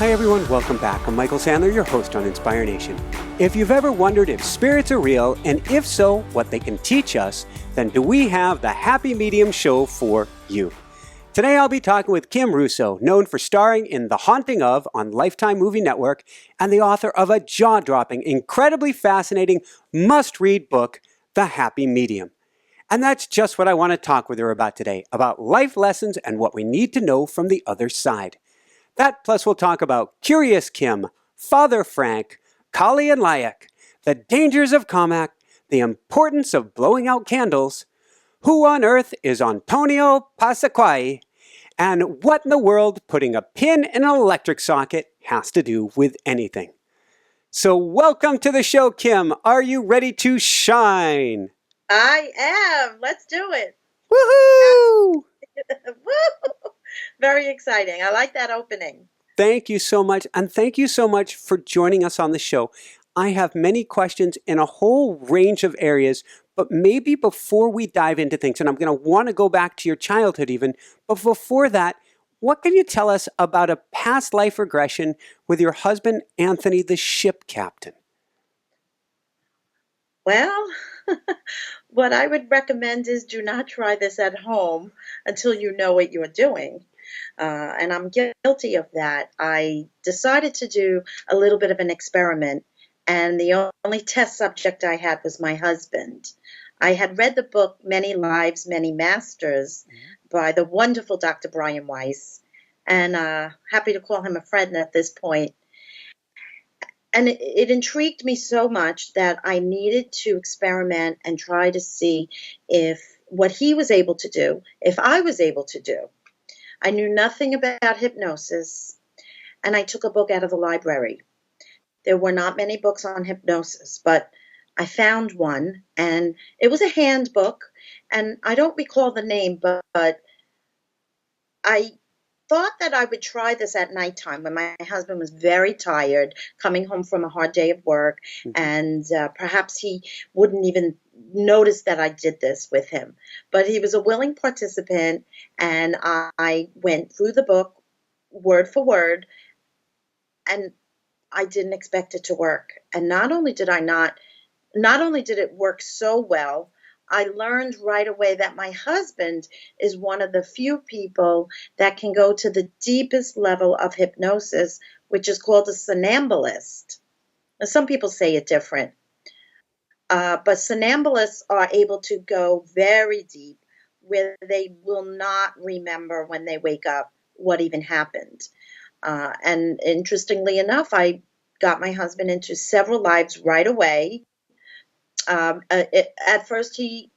Hi everyone, welcome back. I'm Michael Sandler, your host on Inspire Nation. If you've ever wondered if spirits are real, and if so, what they can teach us, then do we have the Happy Medium show for you. Today I'll be talking with Kim Russo, known for starring in The Haunting of on Lifetime Movie Network, and the author of a jaw-dropping, incredibly fascinating, must-read book, The Happy Medium. And that's just what I want to talk with her about today, about life lessons and what we need to know from the other side. That plus we'll talk about Curious Kim, Father Frank, Kali and Layak, the dangers of Comac, the importance of blowing out candles, who on earth is Antonio Passaquai, and what in the world putting a pin in an electric socket has to do with anything. So welcome to the show, Kim. Are you ready to shine? I am. Let's do it. Woohoo! Woo! Very exciting. I like that opening. Thank you so much. And thank you so much for joining us on the show. I have many questions in a whole range of areas, but maybe before we dive into things, and I'm going to want to go back to your childhood even, but before that, what can you tell us about a past life regression with your husband, Anthony, the ship captain? Well, what I would recommend is do not try this at home until you know what you're doing. And I'm guilty of that. I decided to do a little bit of an experiment, and the only test subject I had was my husband. I had read the book Many Lives, Many Masters by the wonderful Dr. Brian Weiss, and happy to call him a friend at this point. And it intrigued me so much that I needed to experiment and try to see if what he was able to do, if I was able to do. I knew nothing about hypnosis, and I took a book out of the library. There were not many books on hypnosis, but I found one, and it was a handbook, and I don't recall the name, but I thought that I would try this at nighttime when my husband was very tired, coming home from a hard day of work, and perhaps he wouldn't even notice that I did this with him. But he was a willing participant, and I went through the book word for word, and I didn't expect it to work. And not only did it work so well, I learned right away that my husband is one of the few people that can go to the deepest level of hypnosis, which is called a somnambulist. Now, some people say it different, but somnambulists are able to go very deep where they will not remember when they wake up what even happened. And interestingly enough, I got my husband into several lives right away. At first, he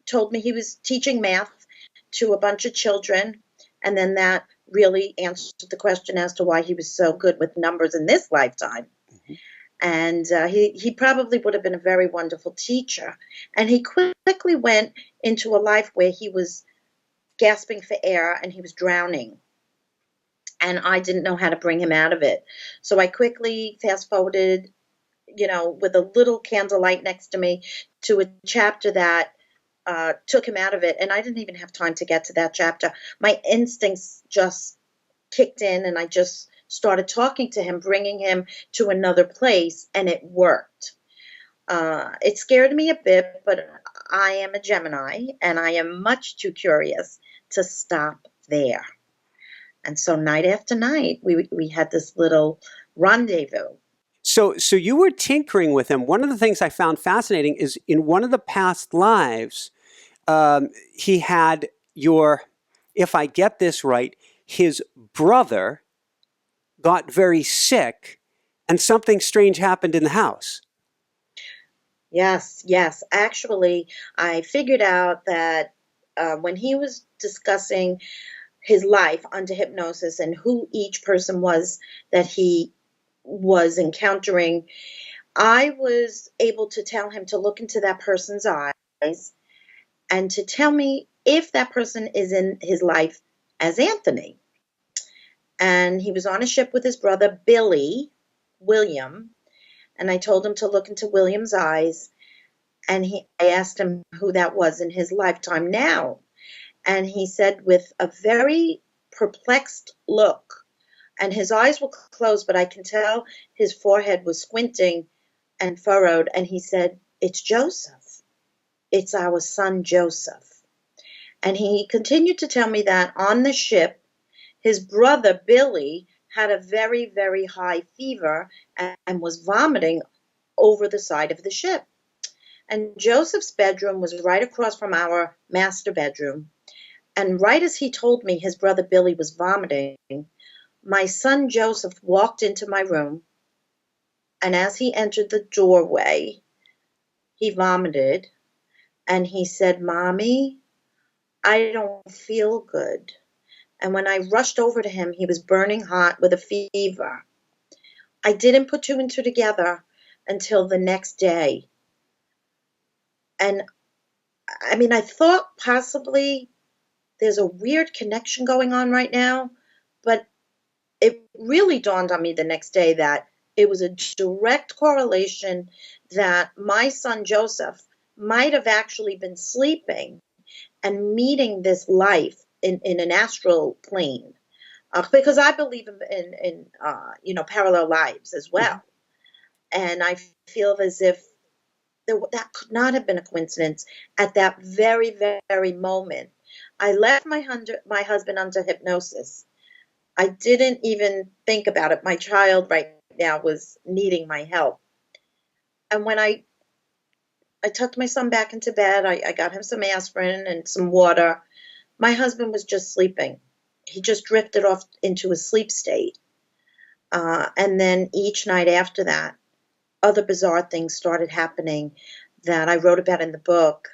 told me he was teaching math to a bunch of children, and then that really answered the question as to why he was so good with numbers in this lifetime. And he probably would have been a very wonderful teacher. And he quickly went into a life where he was gasping for air and he was drowning. And I didn't know how to bring him out of it. So I quickly fast-forwarded, with a little candlelight next to me, to a chapter that took him out of it. And I didn't even have time to get to that chapter. My instincts just kicked in, and I just started talking to him, bringing him to another place, and it worked. It scared me a bit, but I am a Gemini, and I am much too curious to stop there. And so night after night, we had this little rendezvous. So you were tinkering with him. One of the things I found fascinating is in one of the past lives, he had if I get this right, his brother got very sick and something strange happened in the house. Yes. Actually, I figured out that when he was discussing his life under hypnosis and who each person was that he was encountering, I was able to tell him to look into that person's eyes and to tell me if that person is in his life as Anthony. And he was on a ship with his brother, William, and I told him to look into William's eyes, and I asked him who that was in his lifetime now. And he said with a very perplexed look, and his eyes were closed, but I can tell his forehead was squinting and furrowed, and he said, "It's Joseph. It's our son Joseph." And he continued to tell me that on the ship, his brother Billy had a very, very high fever and was vomiting over the side of the ship. And Joseph's bedroom was right across from our master bedroom. And right as he told me his brother Billy was vomiting, my son Joseph walked into my room, and as he entered the doorway, he vomited, and he said, "Mommy, I don't feel good." And when I rushed over to him, he was burning hot with a fever. I didn't put two and two together until the next day. And I mean, I thought possibly there's a weird connection going on right now, but it really dawned on me the next day that it was a direct correlation that my son Joseph might have actually been sleeping and meeting this life in an astral plane. Because I believe in parallel lives as well. And I feel as if that could not have been a coincidence at that very, very moment. I left my husband under hypnosis. I didn't even think about it. My child right now was needing my help. And when I tucked my son back into bed, I got him some aspirin and some water. My husband was just sleeping. He just drifted off into a sleep state. And then each night after that, other bizarre things started happening that I wrote about in the book.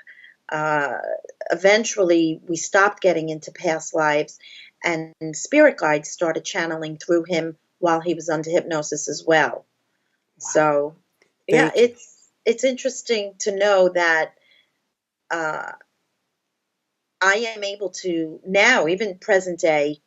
Eventually, we stopped getting into past lives, and spirit guides started channeling through him while he was under hypnosis as well. Wow. So, yeah, it's interesting to know that I am able to now, even present day,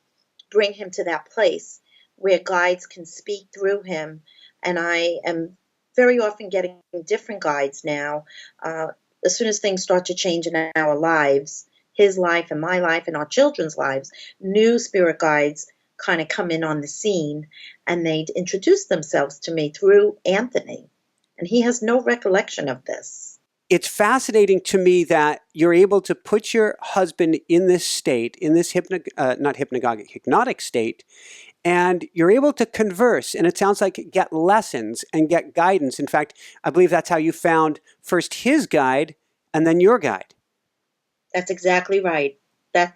bring him to that place where guides can speak through him, and I am very often getting different guides now. As soon as things start to change in our lives, his life and my life and our children's lives, new spirit guides kind of come in on the scene, and they introduce themselves to me through Anthony. And he has no recollection of this. It's fascinating to me that you're able to put your husband in this state, in this hypnotic state, and you're able to converse, and it sounds like get lessons and get guidance. In fact, I believe that's how you found first his guide and then your guide. That's exactly right.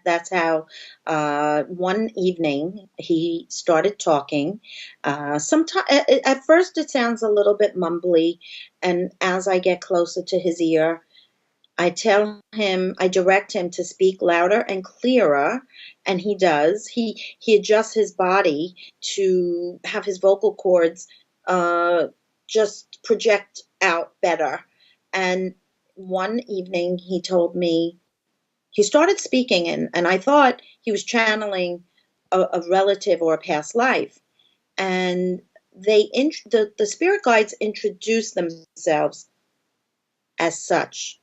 That's how one evening he started talking. At first it sounds a little bit mumbly, and as I get closer to his ear, I direct him to speak louder and clearer, and he does. He adjusts his body to have his vocal cords just project out better. And one evening he told me, he started speaking, and I thought he was channeling a relative or a past life. And the spirit guides introduced themselves as such.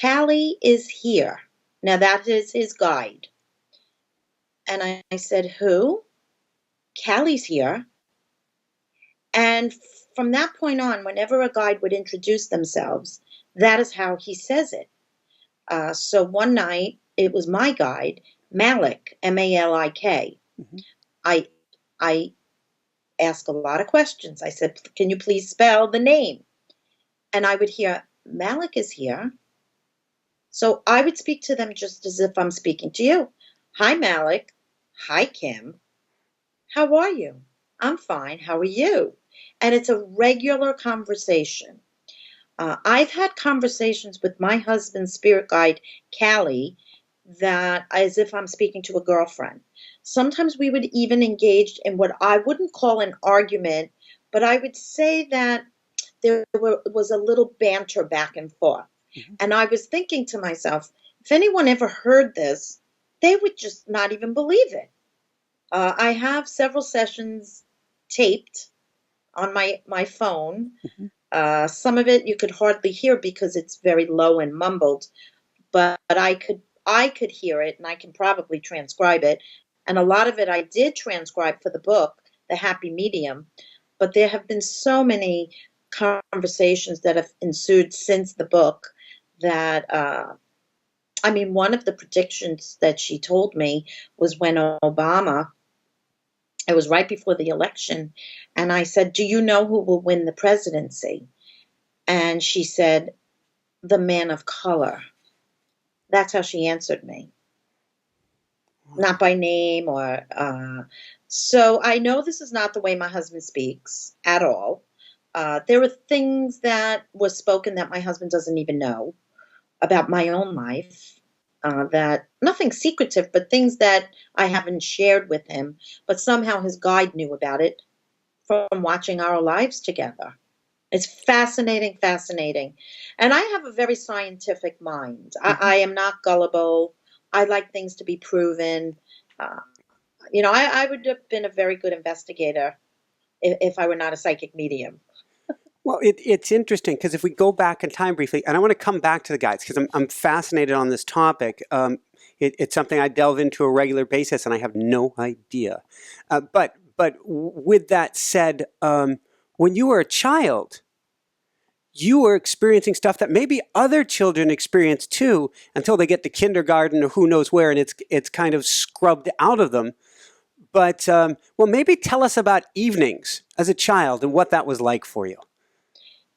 "Callie is here." Now that is his guide. And I said, "Who?" "Callie's here." And from that point on, whenever a guide would introduce themselves, that is how he says it. So one night, it was my guide, Malik, Malik. Mm-hmm. I asked a lot of questions. I said, "Can you please spell the name?" And I would hear, "Malik is here." So I would speak to them just as if I'm speaking to you. "Hi, Malik." "Hi, Kim. How are you?" "I'm fine. How are you?" And it's a regular conversation. I've had conversations with my husband's spirit guide, Callie, that as if I'm speaking to a girlfriend. Sometimes we would even engage in what I wouldn't call an argument, but I would say that there was a little banter back and forth. Mm-hmm. And I was thinking to myself, if anyone ever heard this, they would just not even believe it. I have several sessions taped on my phone. Mm-hmm. Some of it you could hardly hear because it's very low and mumbled, but I could hear it, and I can probably transcribe it. And a lot of it I did transcribe for the book, The Happy Medium, but there have been so many conversations that have ensued since the book that, I mean, one of the predictions that she told me was when Obama, it was right before the election, and I said, "Do you know who will win the presidency?" And she said, "The man of color." That's how she answered me. Not by name or so I know this is not the way my husband speaks at all. There are things that were spoken that my husband doesn't even know about my own life. That nothing secretive, but things that I haven't shared with him. But somehow his guide knew about it from watching our lives together. It's fascinating, fascinating. And I have a very scientific mind. I am not gullible. I like things to be proven. Uh, I would have been a very good investigator if I were not a psychic medium. Well, it's interesting because if we go back in time briefly, and I want to come back to the guides because I'm fascinated on this topic. It's something I delve into a regular basis, and I have no idea. But with that said, when you were a child, you were experiencing stuff that maybe other children experience too, until they get to kindergarten or who knows where, and it's kind of scrubbed out of them. But well, maybe tell us about evenings as a child and what that was like for you.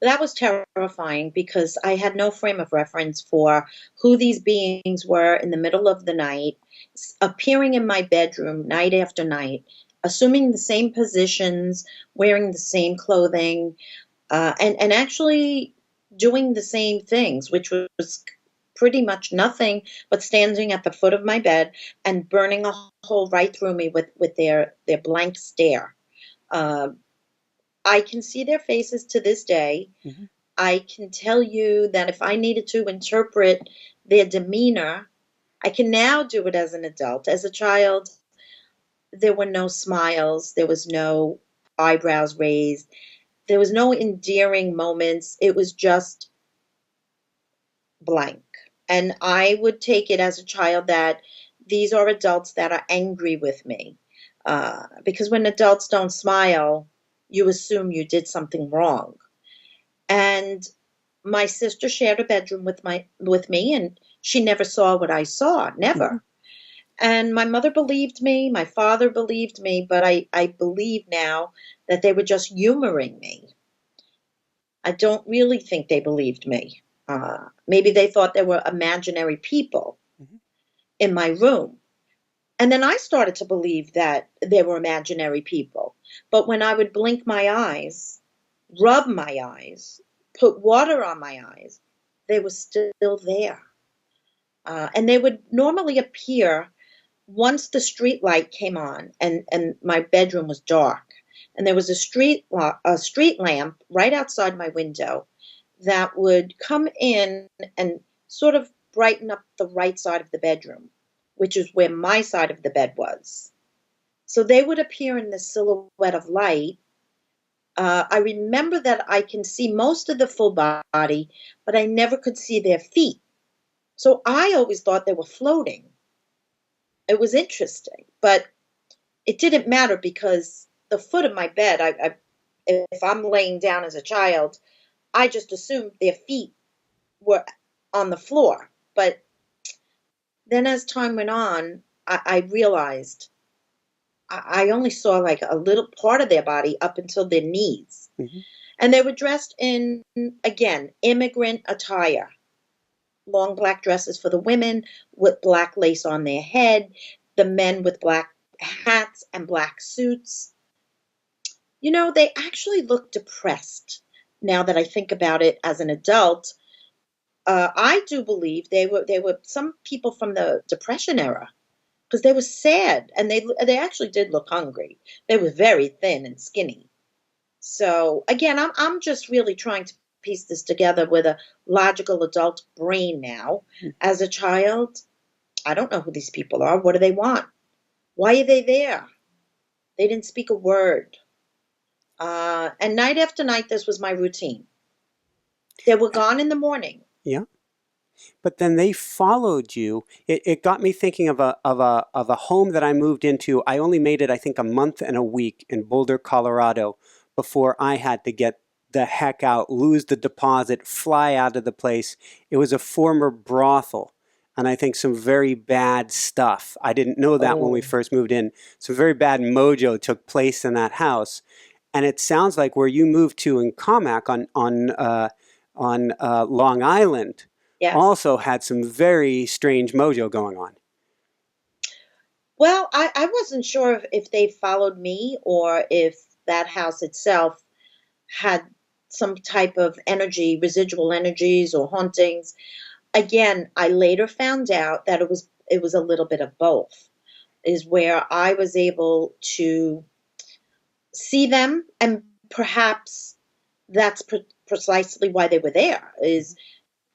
That was terrifying because I had no frame of reference for who these beings were in the middle of the night, appearing in my bedroom night after night, assuming the same positions, wearing the same clothing, and actually doing the same things, which was pretty much nothing but standing at the foot of my bed and burning a hole right through me with their blank stare. Uh, I can see their faces to this day. Mm-hmm. I can tell you that if I needed to interpret their demeanor, I can now do it as an adult. As a child, there were no smiles, there was no eyebrows raised, there was no endearing moments. It was just blank. And I would take it as a child that these are adults that are angry with me. Because when adults don't smile, you assume you did something wrong. And my sister shared a bedroom with me, and she never saw what I saw, never. Mm-hmm. And my mother believed me, my father believed me, but I believe now that they were just humoring me. I don't really think they believed me. Maybe they thought there were imaginary people Mm-hmm. in my room. And then I started to believe that there were imaginary people. But when I would blink my eyes, rub my eyes, put water on my eyes, they were still there. And they would normally appear once the street light came on and my bedroom was dark. And there was a street lamp right outside my window that would come in and sort of brighten up the right side of the bedroom, which is where my side of the bed was. So they would appear in this silhouette of light. I remember that I can see most of the full body, but I never could see their feet. So I always thought they were floating. It was interesting, but it didn't matter because the foot of my bed, if I'm laying down as a child, I just assumed their feet were on the floor. But then as time went on, I realized I only saw like a little part of their body up until their knees. Mm-hmm. And they were dressed in, again, immigrant attire. Long black dresses for the women with black lace on their head, the men with black hats and black suits. You know, they actually looked depressed now that I think about it as an adult. I do believe they were some people from the Depression era because they were sad and they actually did look hungry. They were very thin and skinny. So again, I'm just really trying to piece this together with a logical adult brain now. As a child, I don't know who these people are. What do they want? Why are they there? They didn't speak a word. And night after night, this was my routine. They were gone in the morning. Yeah. but then they followed you. It got me thinking of a home that I moved into. I only made it, I think, a month and a week in Boulder, Colorado, before I had to get the heck out, lose the deposit, fly out of the place. It was a former brothel, and I think some very bad stuff. I didn't know that when we Oh, first moved in. Some very bad mojo took place in that house, and it sounds like where you moved to in Comac on Long Island yes. also had some very strange mojo going on. Well, I wasn't sure if they followed me or if that house itself had some type of energy, residual energies or hauntings. Again, I later found out that it was a little bit of both, is where I was able to see them, and perhaps that's precisely why they were there. Is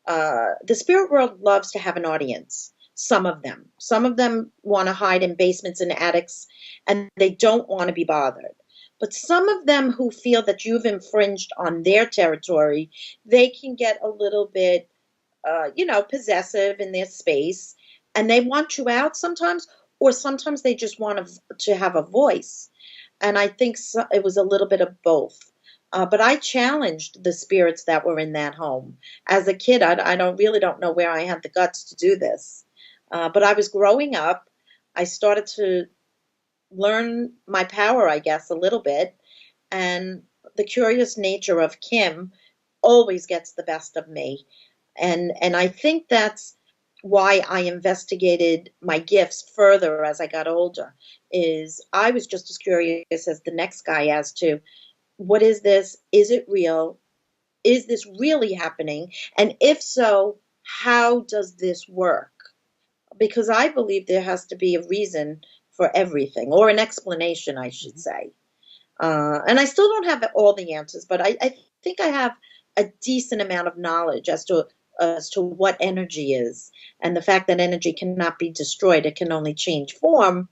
the spirit world loves to have an audience. Some of them want to hide in basements and attics, and they don't want to be bothered. But some of them who feel that you've infringed on their territory, they can get a little bit, possessive in their space, and they want you out sometimes, or sometimes they just want to have a voice. And I think it was a little bit of both. But I challenged the spirits that were in that home. As a kid, I don't know where I had the guts to do this. But I was growing up. I started to learn my power, I guess, a little bit. And the curious nature of Kim always gets the best of me. And I think that's why I investigated my gifts further as I got older. Is I was just as curious as the next guy as to what is this? Is it real? Is this really happening? And if so, how does this work? Because I believe there has to be a reason for everything, or an explanation, I should say. And I still don't have all the answers, but I think I have a decent amount of knowledge as to what energy is, and the fact that energy cannot be destroyed; it can only change form.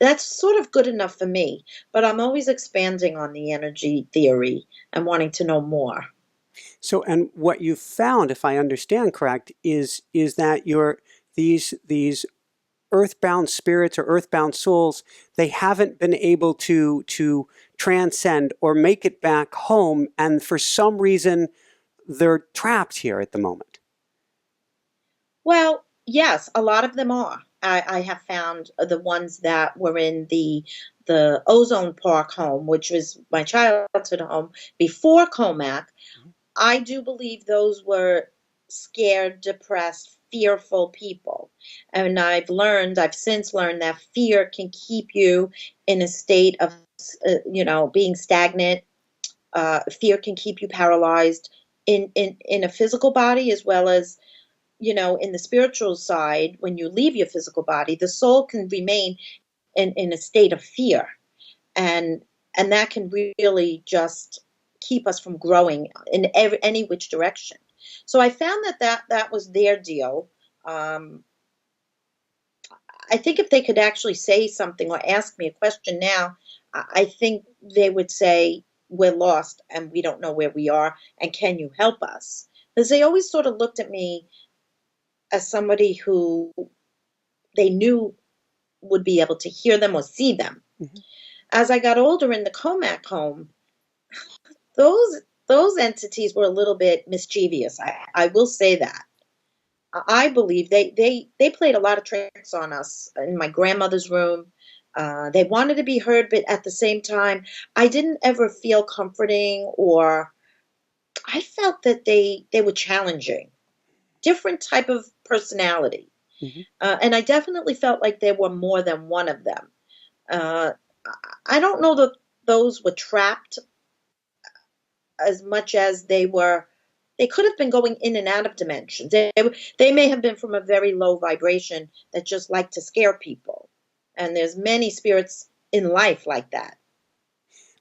That's sort of good enough for me, but I'm always expanding on the energy theory and wanting to know more. So, and what you found, if I understand correct, is that your these earthbound spirits or earthbound souls, they haven't been able to transcend or make it back home, and for some reason they're trapped here at the moment. Well, yes, a lot of them are. I have found the ones that were in the Ozone Park home, which was my childhood home before Comac. I do believe those were scared, depressed, fearful people. And I've since learned that fear can keep you in a state of, being stagnant. Fear can keep you paralyzed in a physical body, as well as, in the spiritual side. When you leave your physical body, the soul can remain in a state of fear. And and that can really just keep us from growing in any which direction. So I found that was their deal. Um, I think if they could actually say something or ask me a question now, I think they would say, "We're lost and we don't know where we are, and can you help us?" Because they always sort of looked at me as somebody who they knew would be able to hear them or see them. Mhm. As I got older in the Comac home, those entities were a little bit mischievous. I will say that. I believe they played a lot of tricks on us in my grandmother's room. They wanted to be heard, but at the same time, I didn't ever feel comforting, or I felt that they were challenging, different type of personality, Mhm. and I definitely felt like there were more than one of them. Uh, I don't know that those were trapped as much as they could have been going in and out of dimensions. They may have been from a very low vibration that just like to scare people. And there's many spirits in life like that.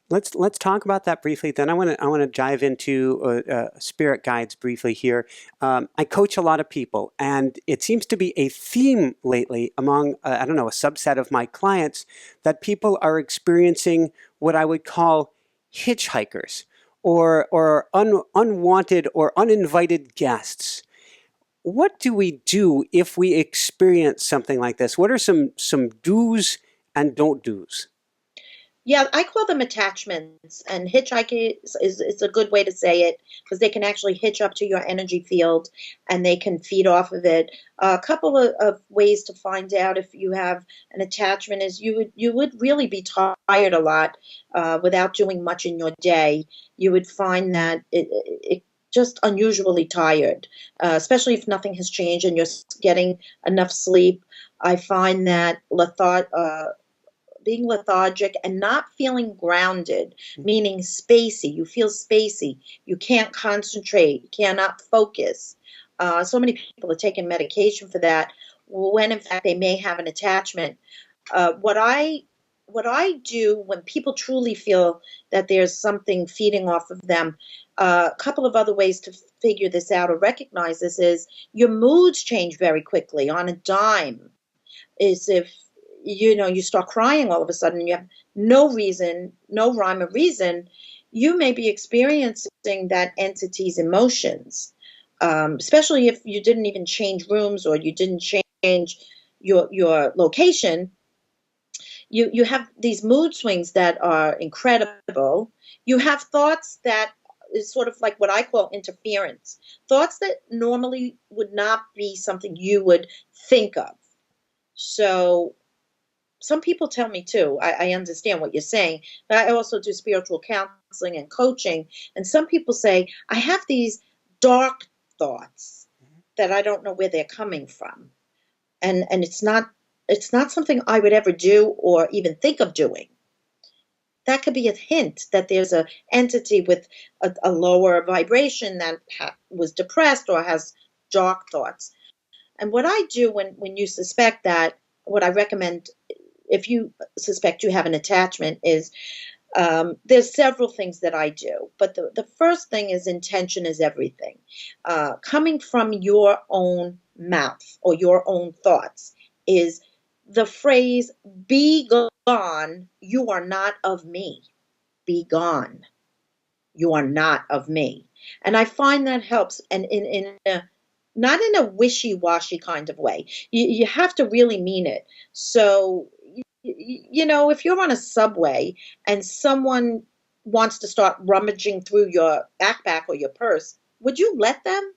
Let's talk about that briefly. Then I want to dive into spirit guides briefly here. I coach a lot of people, and it seems to be a theme lately among I don't know, a subset of my clients, that people are experiencing what I would call hitchhikers, or unwanted or uninvited guests. what do we do if we experience something like this? What are some do's and don't do's? Yeah, I call them attachments, and hitchhiking is a good way to say it because they can actually hitch up to your energy field and they can feed off of it. A couple of ways to find out if you have an attachment is you would really be tired a lot without doing much in your day. You would find that it just unusually tired, especially if nothing has changed and you're getting enough sleep. I find that being lethargic and not feeling grounded, meaning spacey. You feel spacey. You can't concentrate. You cannot focus. So many people are taking medication for that when in fact they may have an attachment. What I do when people truly feel that there's something feeding off of them, a couple of other ways to figure this out or recognize this is your moods change very quickly on a dime. Is if you start crying all of a sudden and you have no reason, no rhyme or reason, you may be experiencing that entity's emotions, especially if you didn't even change rooms or you didn't change your location. You have these mood swings that are incredible. You have thoughts that is sort of like what I call interference, thoughts that normally would not be something you would think of. So some people tell me too, I understand what you're saying, but I also do spiritual counseling and coaching. And some people say, I have these dark thoughts that I don't know where they're coming from. And it's not something I would ever do or even think of doing. That could be a hint that there's a entity with a lower vibration that was depressed or has dark thoughts. And what I do when you suspect that, what I recommend if you suspect you have an attachment is there's several things that I do. But the first thing is intention is everything. Coming from your own mouth or your own thoughts is the phrase, be gone, you are not of me. Be gone, you are not of me. And I find that helps. And not in a wishy-washy kind of way. You have to really mean it. So, if you're on a subway and someone wants to start rummaging through your backpack or your purse, would you let them?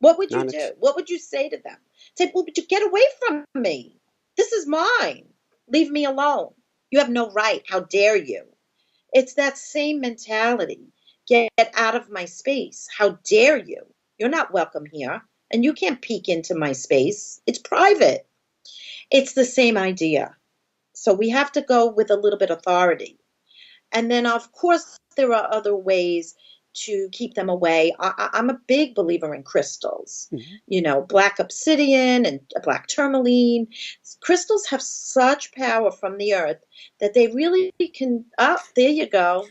What would you Not do? ex- What would you say to them? Say, well, would you get away from me? This is mine. Leave me alone. You have no right. How dare you? It's that same mentality. Get out of my space. How dare you? You're not welcome here, and you can't peek into my space. It's private. It's the same idea. So we have to go with a little bit of authority. And then, of course, there are other ways to keep them away. I'm a big believer in crystals, Mhm. Black obsidian and black tourmaline. Crystals have such power from the earth that they really can. Oh, there you go.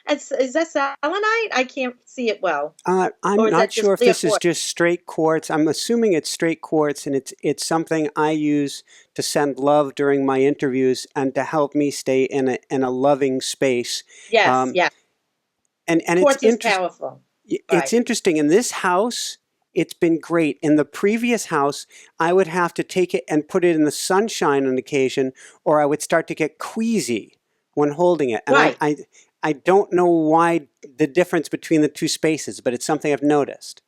Is that selenite? I can't see it well. I'm Or is not that sure just if clear this is quartz? just straight quartz. I'm assuming it's straight quartz, and it's something I use to send love during my interviews and to help me stay in a loving space. Yes, Um, yes. and Quartz is powerful. it's Right. interesting in this house. It's been great. In the previous house, I would have to take it and put it in the sunshine on occasion, or I would start to get queasy when holding it. And Right. I don't know why the difference between the two spaces, but it's something I've noticed.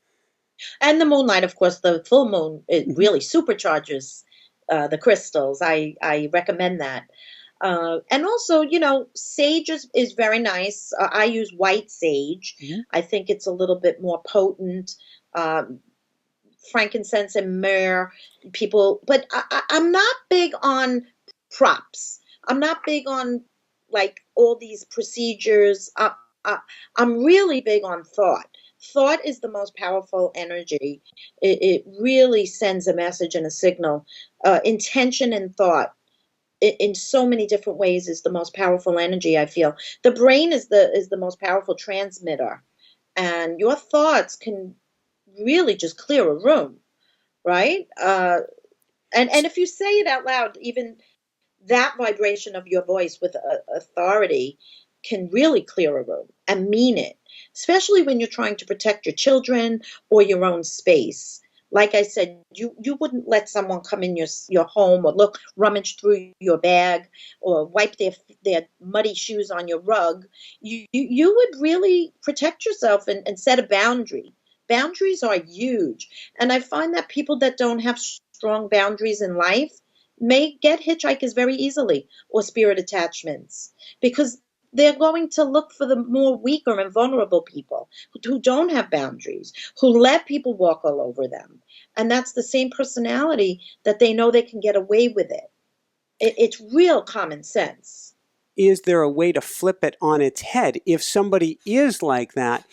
And the moonlight, of course, the full moon, it Mhm. really supercharges the crystals. I recommend that. And also, sage is very nice. I use white sage. Mhm. I think it's a little bit more potent. Um, Frankincense and myrrh, people, but I'm not big on props. I'm not big on like all these procedures. I, I'm really big on thought. Thought is the most powerful energy. It really sends a message and a signal. Intention and thought in so many different ways is the most powerful energy. I feel the brain is the most powerful transmitter, and your thoughts can really just clear a room, right? And if you say it out loud, even that vibration of your voice with authority can really clear a room and mean it. especially when you're trying to protect your children or your own space. Like I said, you wouldn't let someone come in your home or look rummage through your bag or wipe their muddy shoes on your rug. You would really protect yourself and set a boundary. Boundaries are huge, and I find that people that don't have strong boundaries in life may get hitchhikers very easily or spirit attachments because they're going to look for the more weaker and vulnerable people who don't have boundaries, who let people walk all over them. And that's the same personality that they know they can get away with it. It's real common sense. Is there a way to flip it on its head? If somebody is like that,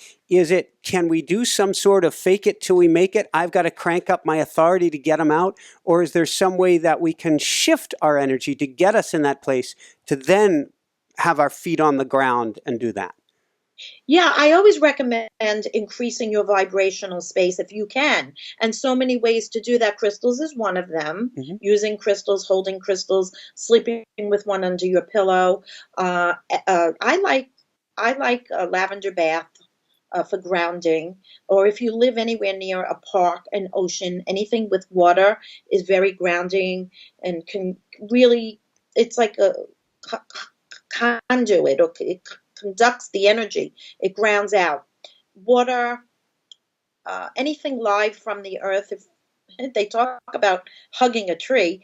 can we do some sort of fake it till we make it? I've got to crank up my authority to get them out. Or is there some way that we can shift our energy to get us in that place to then have our feet on the ground and do that? Yeah, I always recommend increasing your vibrational space if you can. And so many ways to do that. Crystals is one of them. Mm-hmm. Using crystals, holding crystals, sleeping with one under your pillow. I like a lavender bath for grounding. Or if you live anywhere near a park, an ocean, anything with water is very grounding and can really, it's like a conduit, or it conducts the energy. It grounds out. Water, anything live from the earth. If they talk about hugging a tree,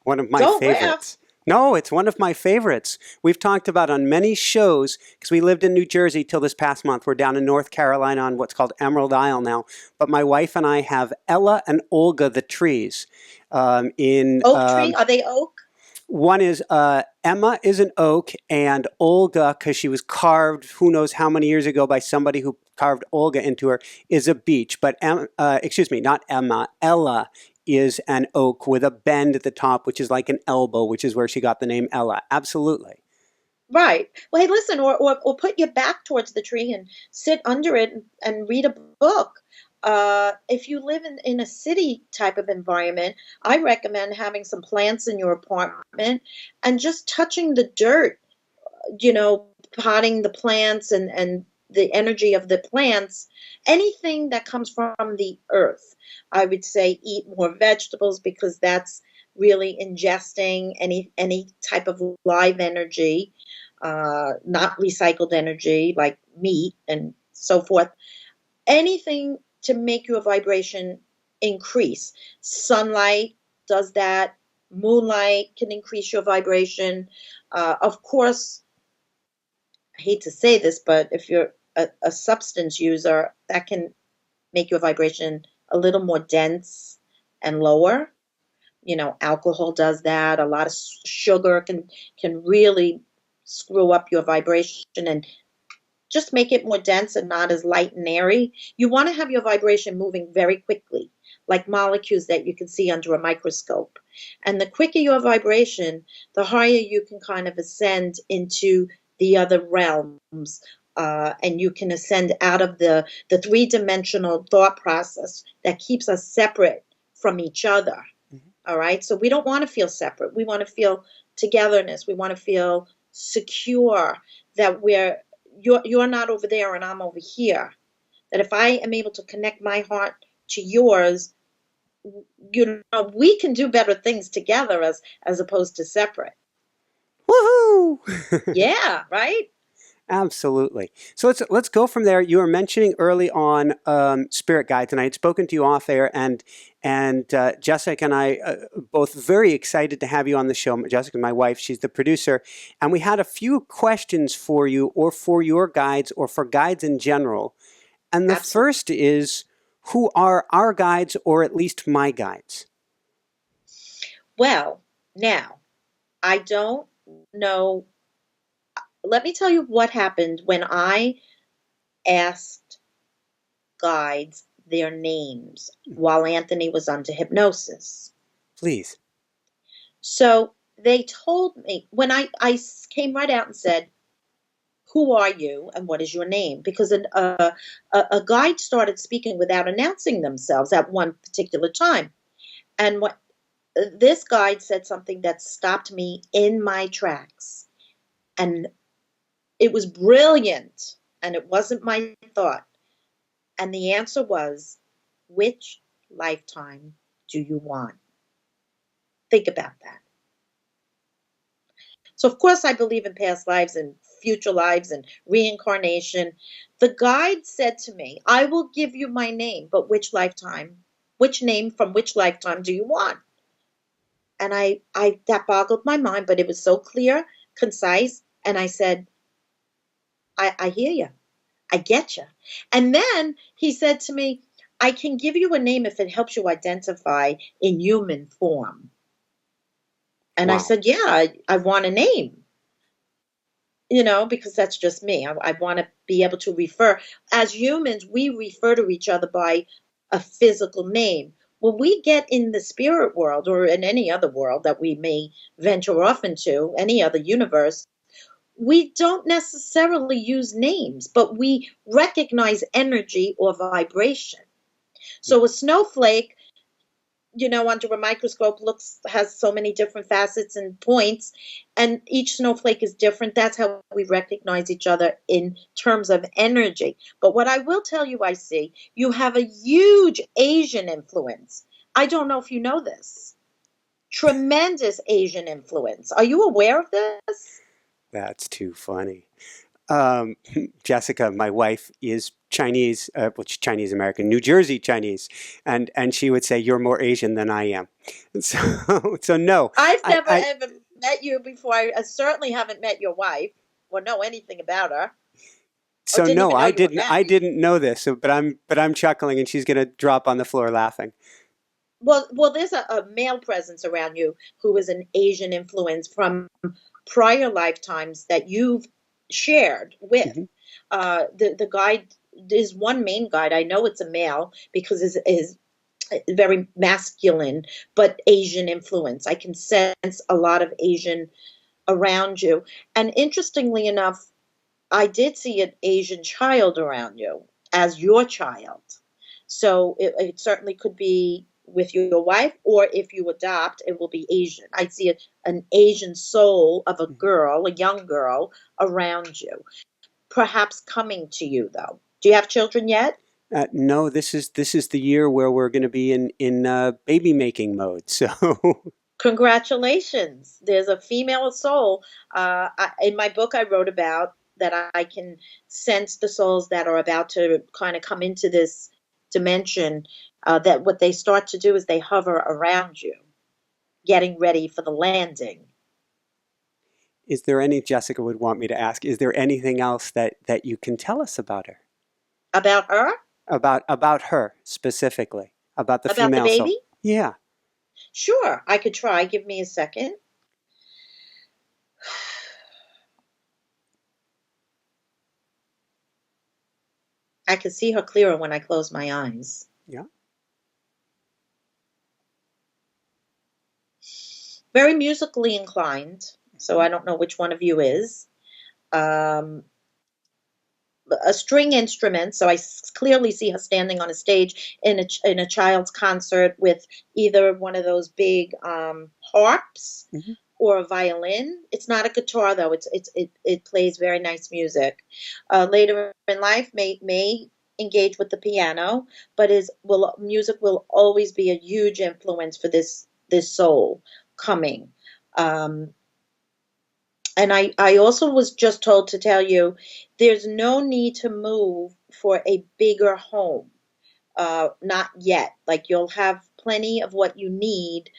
one of my go favorites. No, it's one of my favorites. We've talked about on many shows, because we lived in New Jersey till this past month. We're down in North Carolina on what's called Emerald Isle now. But my wife and I have Ella and Olga the trees. In oak tree. Are they oak? One is Emma is an oak, and Olga, because she was carved who knows how many years ago by somebody who carved Olga into her, is a beech. But excuse me, not Emma. Ella is an oak with a bend at the top, which is like an elbow, which is where she got the name Ella. Absolutely. Right. Well, hey, listen, or put your back towards the tree and sit under it and read a book. If you live in a city type of environment, I recommend having some plants in your apartment and just touching the dirt, potting the plants and the energy of the plants, anything that comes from the earth. I would say eat more vegetables because that's really ingesting any type of live energy, not recycled energy like meat and so forth. Anything to make your vibration increase. Sunlight does that. Moonlight can increase your vibration. Of course, I hate to say this, but if you're a substance user, that can make your vibration a little more dense and lower. Alcohol does that. A lot of sugar can really screw up your vibration and just make it more dense and not as light and airy. You want to have your vibration moving very quickly, like molecules that you can see under a microscope. And the quicker your vibration, the higher you can kind of ascend into the other realms. And you can ascend out of the three-dimensional thought process that keeps us separate from each other. Mm-hmm. All right? So we don't want to feel separate. We want to feel togetherness. We want to feel secure, that you're not over there and I'm over here. That if I am able to connect my heart to yours, we can do better things together as opposed to separate. Woohoo! Yeah, right? Absolutely. So let's go from there. You were mentioning early on spirit guides, and I had spoken to you off air, and Jessica and I both very excited to have you on the show. Jessica, my wife, she's the producer, and we had a few questions for you, or for your guides, or for guides in general. And the Absolutely. first is, who are our guides, or at least my guides? Well, now I don't know. Let me tell you what happened when I asked guides their names while Anthony was under hypnosis. Please. So they told me, when I came right out and said, who are you and what is your name? Because a guide started speaking without announcing themselves at one particular time. And this guide said something that stopped me in my tracks. And it was brilliant. and it wasn't my thought. And the answer was, which lifetime do you want? Think about that. So, of course, I believe in past lives and future lives and reincarnation. The guide said to me, I will give you my name, but which name from which lifetime do you want? And I that boggled my mind, but it was so clear, concise. And I said, I hear you. I get you. And then he said to me, I can give you a name if it helps you identify in human form. And I Wow. said, yeah, I want a name, because that's just me. I want to be able to refer. As humans, we refer to each other by a physical name. When we get in the spirit world or in any other world that we may venture off into, any other universe, we don't necessarily use names, but we recognize energy or vibration. So a snowflake, under a microscope has so many different facets and points, and each snowflake is different. That's how we recognize each other in terms of energy. But what I will tell you, I see you have a huge Asian influence. I don't know if you know this. Tremendous Asian influence. Are you aware of this? That's too funny. Um, Jessica, my wife, is Chinese, she's Chinese American, New Jersey Chinese, and she would say you're more Asian than I am. So no, I've I, never I ever met you before. I certainly haven't met your wife or know anything about her or so didn't no, even know I you were didn't, I married. didn't know this. But I'm chuckling, and she's gonna drop on the floor laughing. Well, there's a male presence around you who is an Asian influence from prior lifetimes that you've shared with. Hmm. The guide is one main guide. I know it's a male because is very masculine, but Asian influence. I can sense a lot of Asian around you. And interestingly enough, I did see an Asian child around you as your child. So it certainly could be with your wife, or if you adopt, it will be Asian. I see an Asian soul of a girl, a young girl, around you, perhaps coming to you, though. Do you have children yet? No, this is the year where we're going to be in baby making mode. So Congratulations. There's a female soul. In my book, I wrote about that I can sense the souls that are about to kind of come into this dimension. That what they start to do is they hover around you, getting ready for the landing. is there any Jessica would want me to ask? Is there anything else that you can tell us about her? About her? About her specifically, about the About the female soul. baby? Yeah. Sure, I could try. Give me a second. I can see her clearer when I close my eyes. Yeah. Very musically inclined, so I don't know which one of you is. Um, a string instrument, so I clearly see her standing on a stage in a child's concert with either one of those big harps Hmm. or a violin. It's not a guitar though. It plays very nice music. Later in life, may engage with the piano, but is will music will always be a huge influence for this soul coming. Um, and I also was just told to tell you there's no need to move for a bigger home. Not yet. Like you'll have plenty of what you need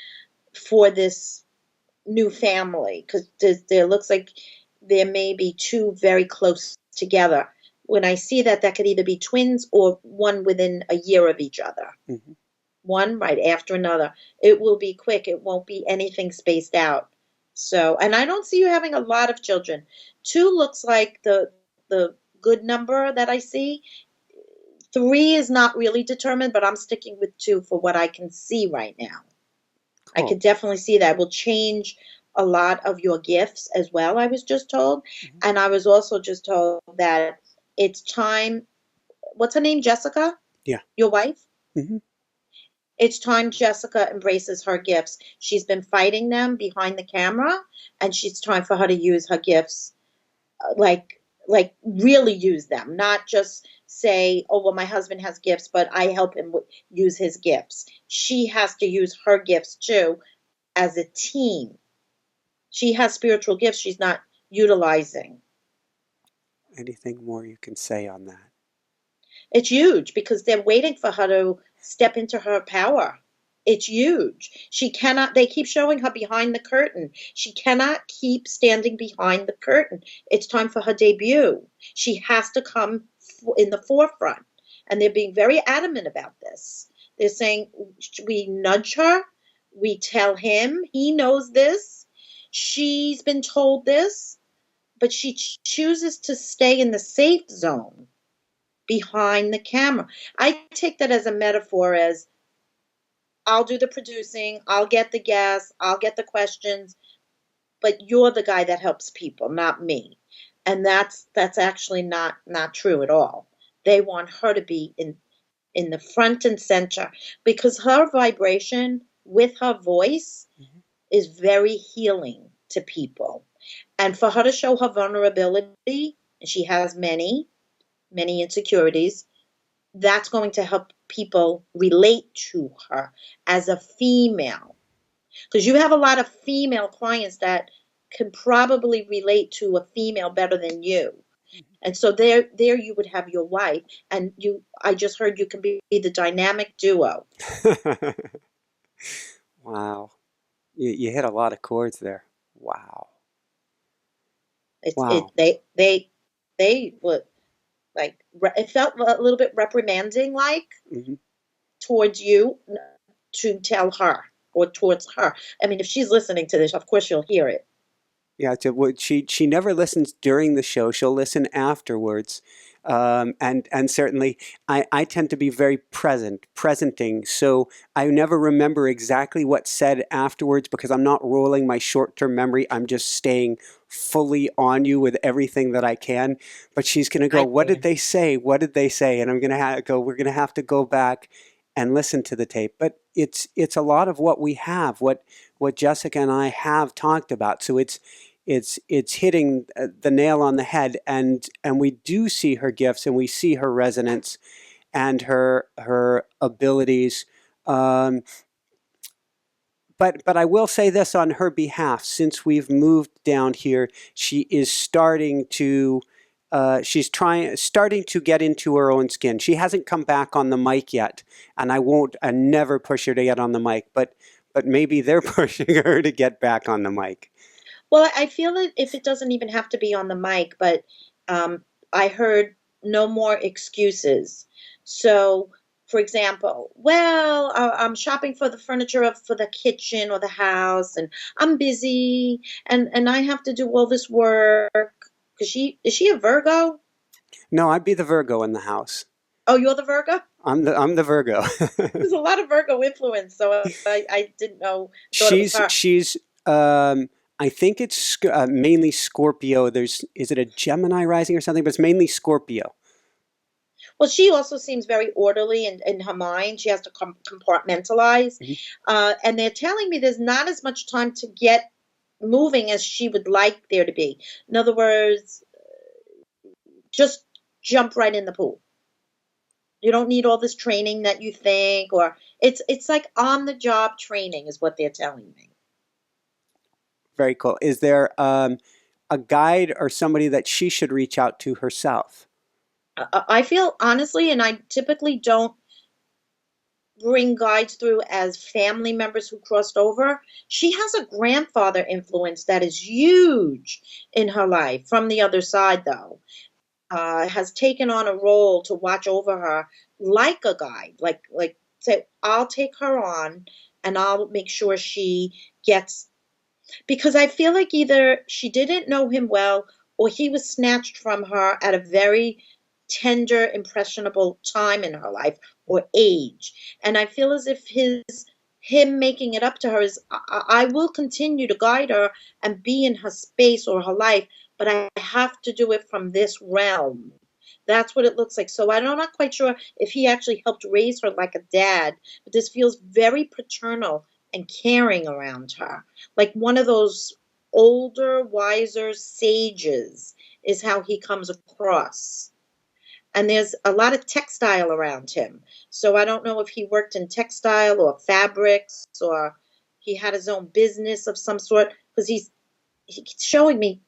for this new family because there looks like there may be two very close together. When I see that, that could either be twins or one within a year of each other, Hmm. one right after another. It will be quick. It won't be anything spaced out. So, and I don't see you having a lot of children. Two looks like the good number that I see. Three is not really determined, but I'm sticking with two for what I can see right now. I Cool. could definitely see that will change a lot of your gifts as well, I was just told. Hmm. And I was also just told that it's time. What's her name? Jessica? Yeah. Your wife? Hmm. It's time Jessica embraces her gifts. She's been fighting them behind the camera, and she's time for her to use her gifts like like really use them, not just say, oh, well, my husband has gifts, but I help him use his gifts. She has to use her gifts too as a team. She has spiritual gifts she's not utilizing. Anything more you can say on that? It's huge because they're waiting for her to step into her power. It's huge. She cannot, they keep showing her behind the curtain. She cannot keep standing behind the curtain. It's time for her debut. She has to come in the forefront. And they're being very adamant about this. They're saying we nudge her, we tell him, he knows this, she's been told this, but she chooses to stay in the safe zone behind the camera. I take that as a metaphor as I'll do the producing, I'll get the guests, I'll get the questions, but you're the guy that helps people, not me. And that's actually not true at all. They want her to be in the front and center because her vibration with her voice Mhm. is very healing to people. And for her to show her vulnerability, and she has many insecurities, that's going to help people relate to her as a female. Because you have a lot of female clients that can probably relate to a female better than you. And so there you would have your wife, and I just heard you can be the dynamic duo. Wow. You hit a lot of chords there. Wow. It's Wow. it they would like it felt a little bit reprimanding like Hmm. towards you to tell her or towards her. I mean, if she's listening to this, of course she'll hear it. Yeah, she never listens during the show. She'll listen afterwards, and certainly I tend to be very presenting. So I never remember exactly what's said afterwards because I'm not rolling my short-term memory. I'm just staying fully on you with everything that I can. But she's gonna go, I "What did can. they say? What did they say?" And I'm gonna go, "We're gonna have to go back and listen to the tape." But it's a lot of what we have, what Jessica and I have talked about. So it's hitting the nail on the head, and we do see her gifts and we see her resonance and her abilities. Um, but I will say this on her behalf: since we've moved down here, she is starting to. She's starting to get into her own skin. She hasn't come back on the mic yet, and I never push her to get on the mic, but maybe they're pushing her to get back on the mic. Well, I feel that if it doesn't even have to be on the mic, but I heard no more excuses. So, for example, well, I'm shopping for the furniture for the kitchen or the house, and I'm busy, and I have to do all this work. Because she is she a Virgo? No, I'd be the Virgo in the house. Oh, you're the Virgo? I'm the Virgo. There's a lot of Virgo influence, so I didn't know, thought it was she's her. she's I think it's mainly Scorpio. Is it a Gemini rising or something? But it's mainly Scorpio. Well, she also seems very orderly in her mind. She has to compartmentalize. Mhm. And they're telling me there's not as much time to get moving as she would like there to be. In other words, just jump right in the pool. You don't need all this training that you think, or it's like on the job training is what they're telling me. Very cool. Is there a guide or somebody that she should reach out to herself? I feel honestly, and I typically don't bring guides through as family members who crossed over. She has a grandfather influence that is huge in her life from the other side, though. Has taken on a role to watch over her like a guide, like say, I'll take her on and I'll make sure she gets because I feel like either she didn't know him well or he was snatched from her at a very tender, impressionable time in her life or age. And I feel as if him making it up to her is I will continue to guide her and be in her space or her life, but I have to do it from this realm. That's what it looks like. So I'm not quite sure if he actually helped raise her like a dad, but this feels very paternal and caring around her, like one of those older, wiser sages, is how he comes across. And there's a lot of textile around him. So I don't know if he worked in textile or fabrics or he had his own business of some sort, because he's showing me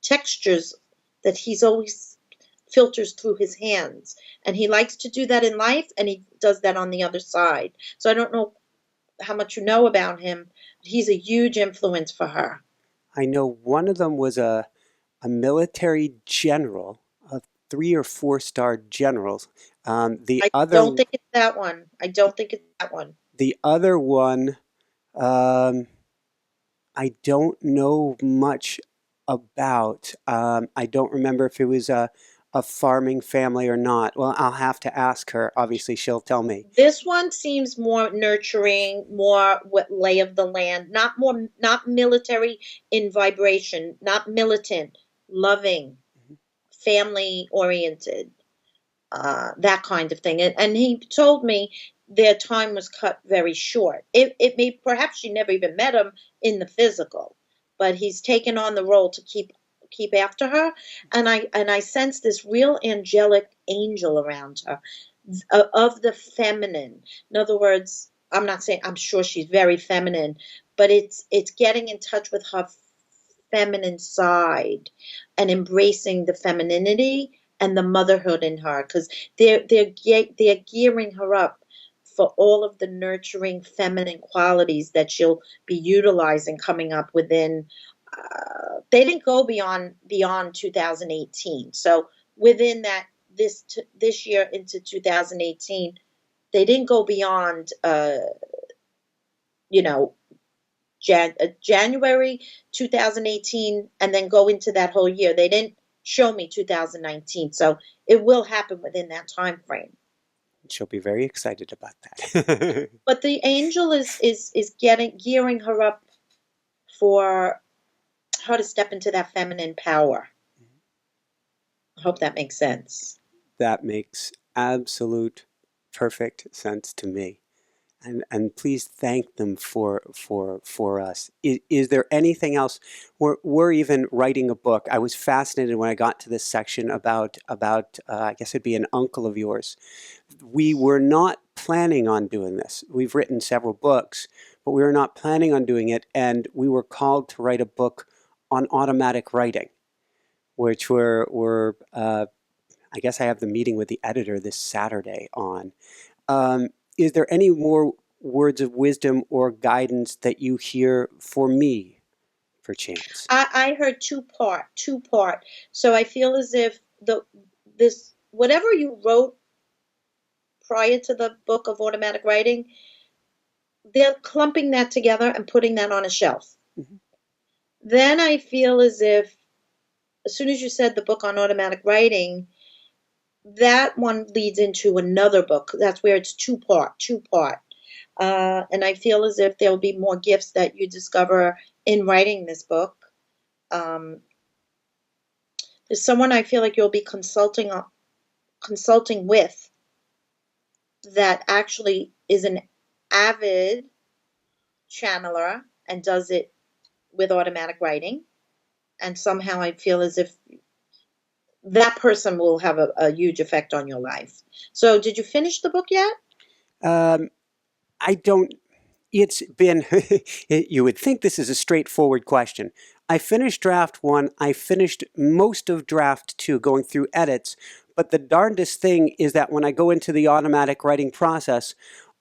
textures that he's always filters through his hands. And he likes to do that in life, and he does that on the other side. So I don't know how much you know about him. He's a huge influence for her. I know one of them was a military general, of 3 or 4 star generals. The I don't other think it's that one. I don't think it's that one. the other one, um, I don't know much about. I don't remember if it was a farming family or not. Well, I'll have to ask her. Obviously, she'll tell me. This one seems more nurturing, more what lay of the land, not military in vibration, not militant, loving, family oriented, that kind of thing. And he told me their time was cut very short. It may perhaps she never even met him in the physical, but he's taken on the role to keep after her, and I sense this real angelic angel around her, of the feminine. In other words, I'm not saying, I'm sure she's very feminine, but it's getting in touch with her feminine side and embracing the femininity and the motherhood in her, because they're gearing her up for all of the nurturing feminine qualities that she'll be utilizing coming up within. They didn't go beyond 2018, so within that, this year into 2018, they didn't go beyond you know January 2018 and then go into that whole year. They didn't show me 2019, so it will happen within that time frame. She'll be very excited about that. But the angel is gearing her up for her to step into that feminine power. I hope that makes sense. That makes absolute perfect sense to me. And please thank them for us. Is there anything else? We're even writing a book. I was fascinated when I got to this section about I guess it'd be an uncle of yours. We were not planning on doing this. We've written several books, but we were not planning on doing it, and we were called to write a book on automatic writing, which we're I guess I have the meeting with the editor this Saturday on. Is there any more words of wisdom or guidance that you hear for me, perchance? I heard two part. So I feel as if this whatever you wrote prior to the book of automatic writing, they're clumping that together and putting that on a shelf. Mm-hmm. Then I feel as if, as soon as you said the book on automatic writing, that one leads into another book. That's where it's two part. And I feel as if there will be more gifts that you discover in writing this book. There's someone I feel like you'll be consulting with that actually is an avid channeler and does it with automatic writing. And somehow I feel as if that person will have a huge effect on your life. So did you finish the book yet? I don't. It's been, you would think this is a straightforward question. I finished draft 1. I finished most of draft 2, going through edits. But the darndest thing is that when I go into the automatic writing process,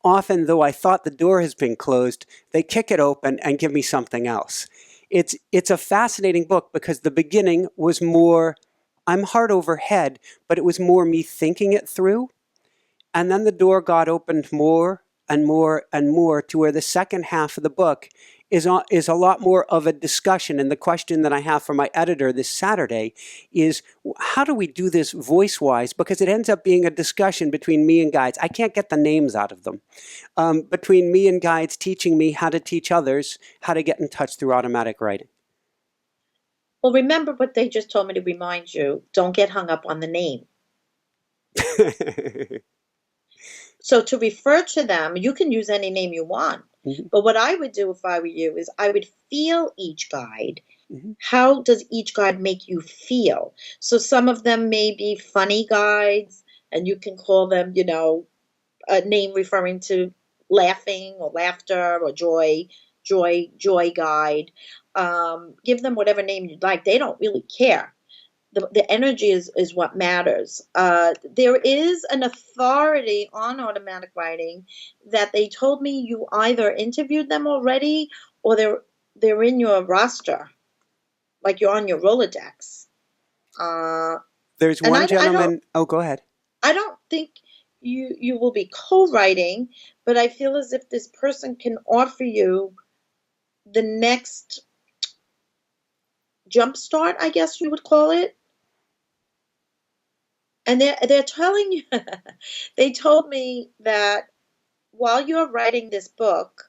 often though I thought the door has been closed, they kick it open and give me something else. It's a fascinating book because the beginning was more, I'm heart over head, but it was more me thinking it through. And then the door got opened more and more and more to where the second half of the book is a lot more of a discussion. And the question that I have for my editor this Saturday is, how do we do this voice-wise? Because it ends up being a discussion between me and guides. I can't get the names out of them. Between me and guides teaching me how to teach others how to get in touch through automatic writing. Well, remember what they just told me to remind you. Don't get hung up on the name. So to refer to them, you can use any name you want. Hmm. But what I would do if I were you is I would feel each guide. Hmm. How does each guide make you feel? So some of them may be funny guides, and you can call them, a name referring to laughing or laughter or joy guide. Give them whatever name you'd like. They don't really care. The energy is what matters. There is an authority on automatic writing that they told me you either interviewed them already or they're in your roster, like you're on your Rolodex. Uh, There's and one gentleman. Oh, go ahead. I don't think you will be co-writing, but I feel as if this person can offer you the next jump start, I guess you would call it. And they're telling you, they told me that while you're writing this book,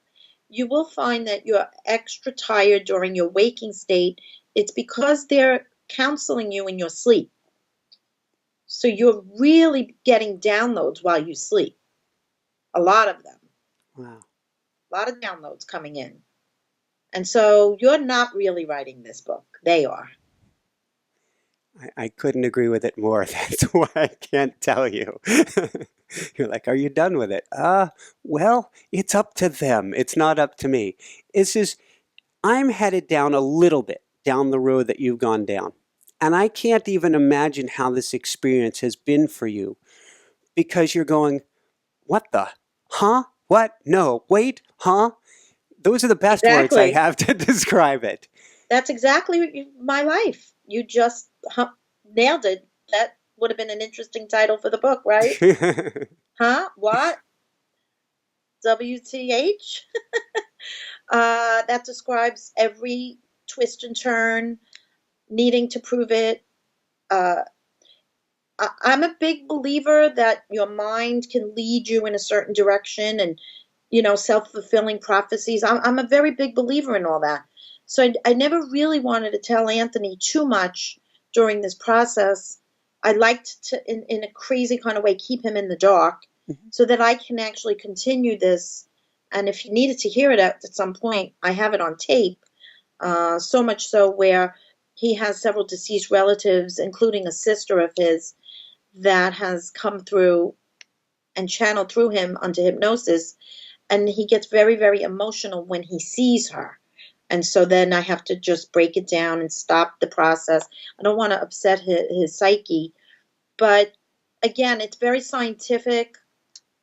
you will find that you're extra tired during your waking state. It's because they're counseling you in your sleep. So you're really getting downloads while you sleep. A lot of them. Wow. A lot of downloads coming in. And so you're not really writing this book. They are. I couldn't agree with it more. That's why I can't tell you. You're like, are you done with it? Well, it's up to them. It's not up to me. It's just, I'm headed down a little bit down the road that you've gone down. And I can't even imagine how this experience has been for you because you're going, what the? Huh? What? No, wait, huh? Those are the best words I Exactly. have to describe it. That's exactly my life. You just nailed it. That would have been an interesting title for the book, right? Huh? What? WTH? That describes every twist and turn, needing to prove it. Uh, I'm a big believer that your mind can lead you in a certain direction and, self-fulfilling prophecies. I'm a very big believer in all that. So I never really wanted to tell Anthony too much during this process. I liked to, in a crazy kind of way, keep him in the dark so that I can actually continue this. And if he needed to hear it at some point, I have it on tape. So much so where he has several deceased relatives, including a sister of his, that has come through and channeled through him onto hypnosis. And he gets very, very emotional when he sees her. And so then I have to just break it down and stop the process. I don't want to upset his psyche. But again, it's very scientific.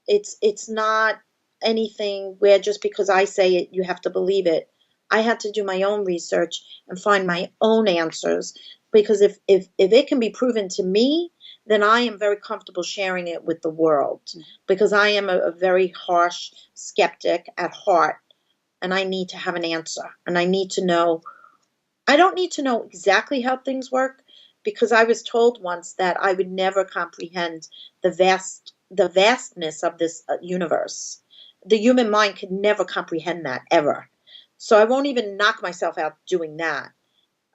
It's not anything where just because I say it, you have to believe it. I had to do my own research and find my own answers because if it can be proven to me, then I am very comfortable sharing it with the world because I am a very harsh skeptic at heart and I need to have an answer and I need to know. I don't need to know exactly how things work because I was told once that I would never comprehend the vastness of this universe. The human mind could never comprehend that ever. So I won't even knock myself out doing that.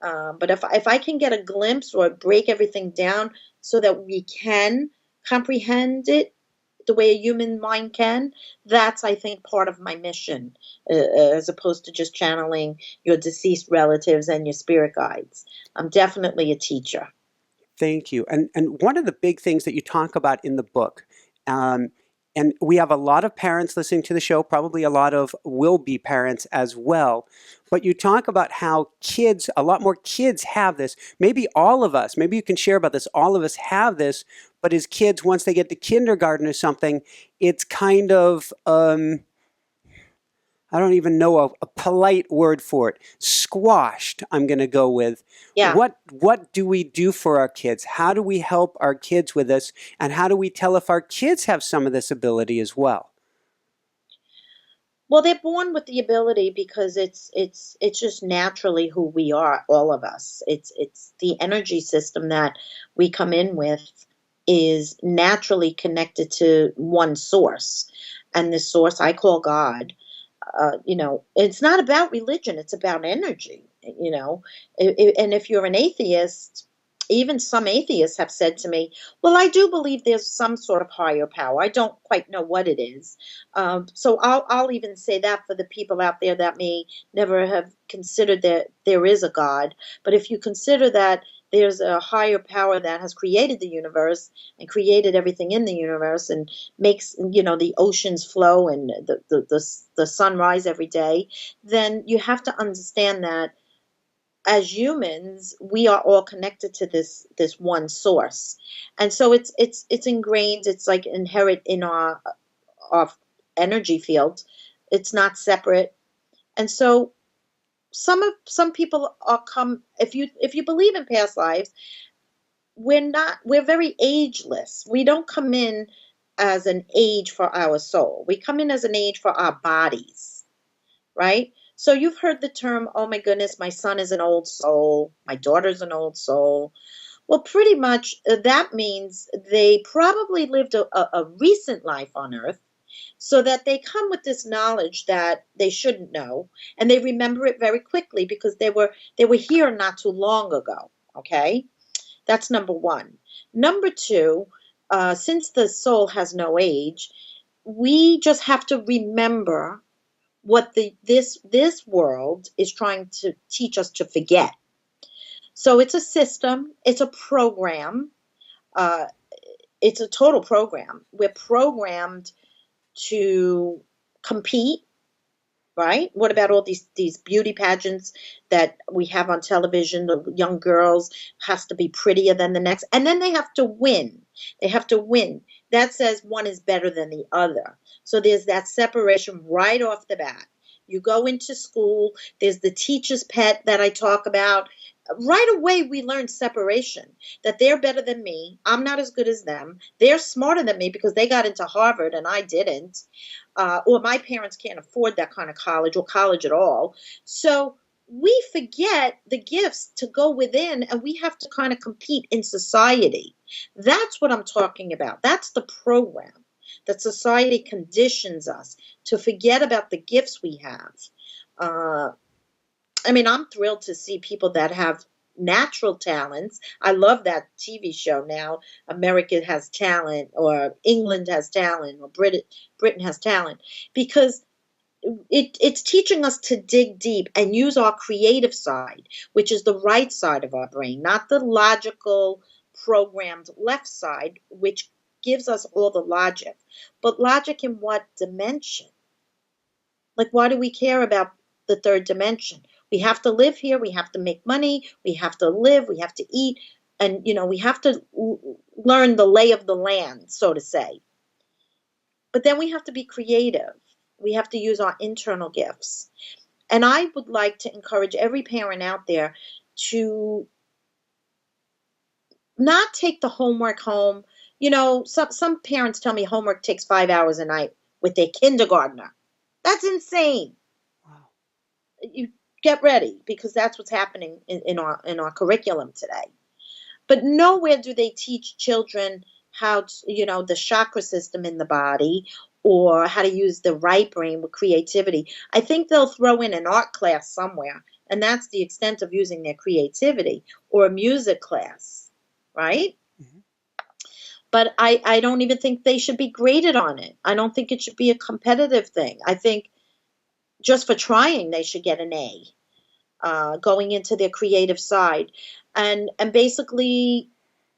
But if I can get a glimpse or break everything down so that we can comprehend it the way a human mind can, that's, I think, part of my mission, as opposed to just channeling your deceased relatives and your spirit guides. I'm definitely a teacher. Thank you. And one of the big things that you talk about in the book, um, and we have a lot of parents listening to the show, probably a lot of will-be parents as well, but you talk about how kids, a lot more kids have this. Maybe all of us, maybe you can share about this, all of us have this, but as kids, once they get to kindergarten or something, it's kind of, I don't even know a polite word for it. Squashed, I'm going to go with. Yeah. What do we do for our kids? How do we help our kids with this? And how do we tell if our kids have some of this ability as well? Well, they're born with the ability because it's just naturally who we are, all of us. It's the energy system that we come in with is naturally connected to one source, and this source I call God. It's not about religion; it's about energy. And if you're an atheist, even some atheists have said to me, well, I do believe there's some sort of higher power. I don't quite know what it is. So I'll even say that for the people out there that may never have considered that there is a God. But if you consider that there's a higher power that has created the universe and created everything in the universe and makes, the oceans flow and the sun rise every day, then you have to understand that as humans, we are all connected to this one source, and so it's ingrained. It's like inherent in our energy field. It's not separate, and so some people are come. If you believe in past lives, we're very ageless. We don't come in as an age for our soul. We come in as an age for our bodies, right? So you've heard the term, oh my goodness, my son is an old soul, my daughter's an old soul. Well, pretty much that means they probably lived a recent life on earth so that they come with this knowledge that they shouldn't know, and they remember it very quickly because they were here not too long ago. Okay, that's number one. Number two, since the soul has no age, we just have to remember what this world is trying to teach us to forget. So it's a system, it's a program, uh, it's a total program. We're programmed to compete, right? What about all these beauty pageants that we have on television? The young girls has to be prettier than the next, and then they have to win. They have to win. That says one is better than the other. So there's that separation right off the bat. You go into school, there's the teacher's pet that I talk about. Right away, we learn separation, that they're better than me. I'm not as good as them. They're smarter than me because they got into Harvard and I didn't. Or my parents can't afford that kind of college or college at all. So we forget the gifts to go within, and we have to kind of compete in society. That's what I'm talking about. That's the program that society conditions us to forget about the gifts we have. I'm thrilled to see people that have natural talents. I love that TV show now, America Has Talent, or England Has Talent, or Britain Has Talent, because it's teaching us to dig deep and use our creative side, which is the right side of our brain, not the logical, programmed left side, which gives us all the logic. But logic in what dimension? Like, why do we care about the third dimension? We have to live here. We have to make money. We have to live. We have to eat. And, we have to learn the lay of the land, so to say. But then we have to be creative. We have to use our internal gifts. And I would like to encourage every parent out there to not take the homework home. Some parents tell me homework takes 5 hours a night with their kindergartner. That's insane. Wow. You get ready, because that's what's happening in our curriculum today. But nowhere do they teach children how to, the chakra system in the body, or how to use the right brain with creativity. I think they'll throw in an art class somewhere, and that's the extent of using their creativity, or a music class, right? Mm-hmm. But I don't even think they should be graded on it. I don't think it should be a competitive thing. I think just for trying, they should get an A, going into their creative side, and basically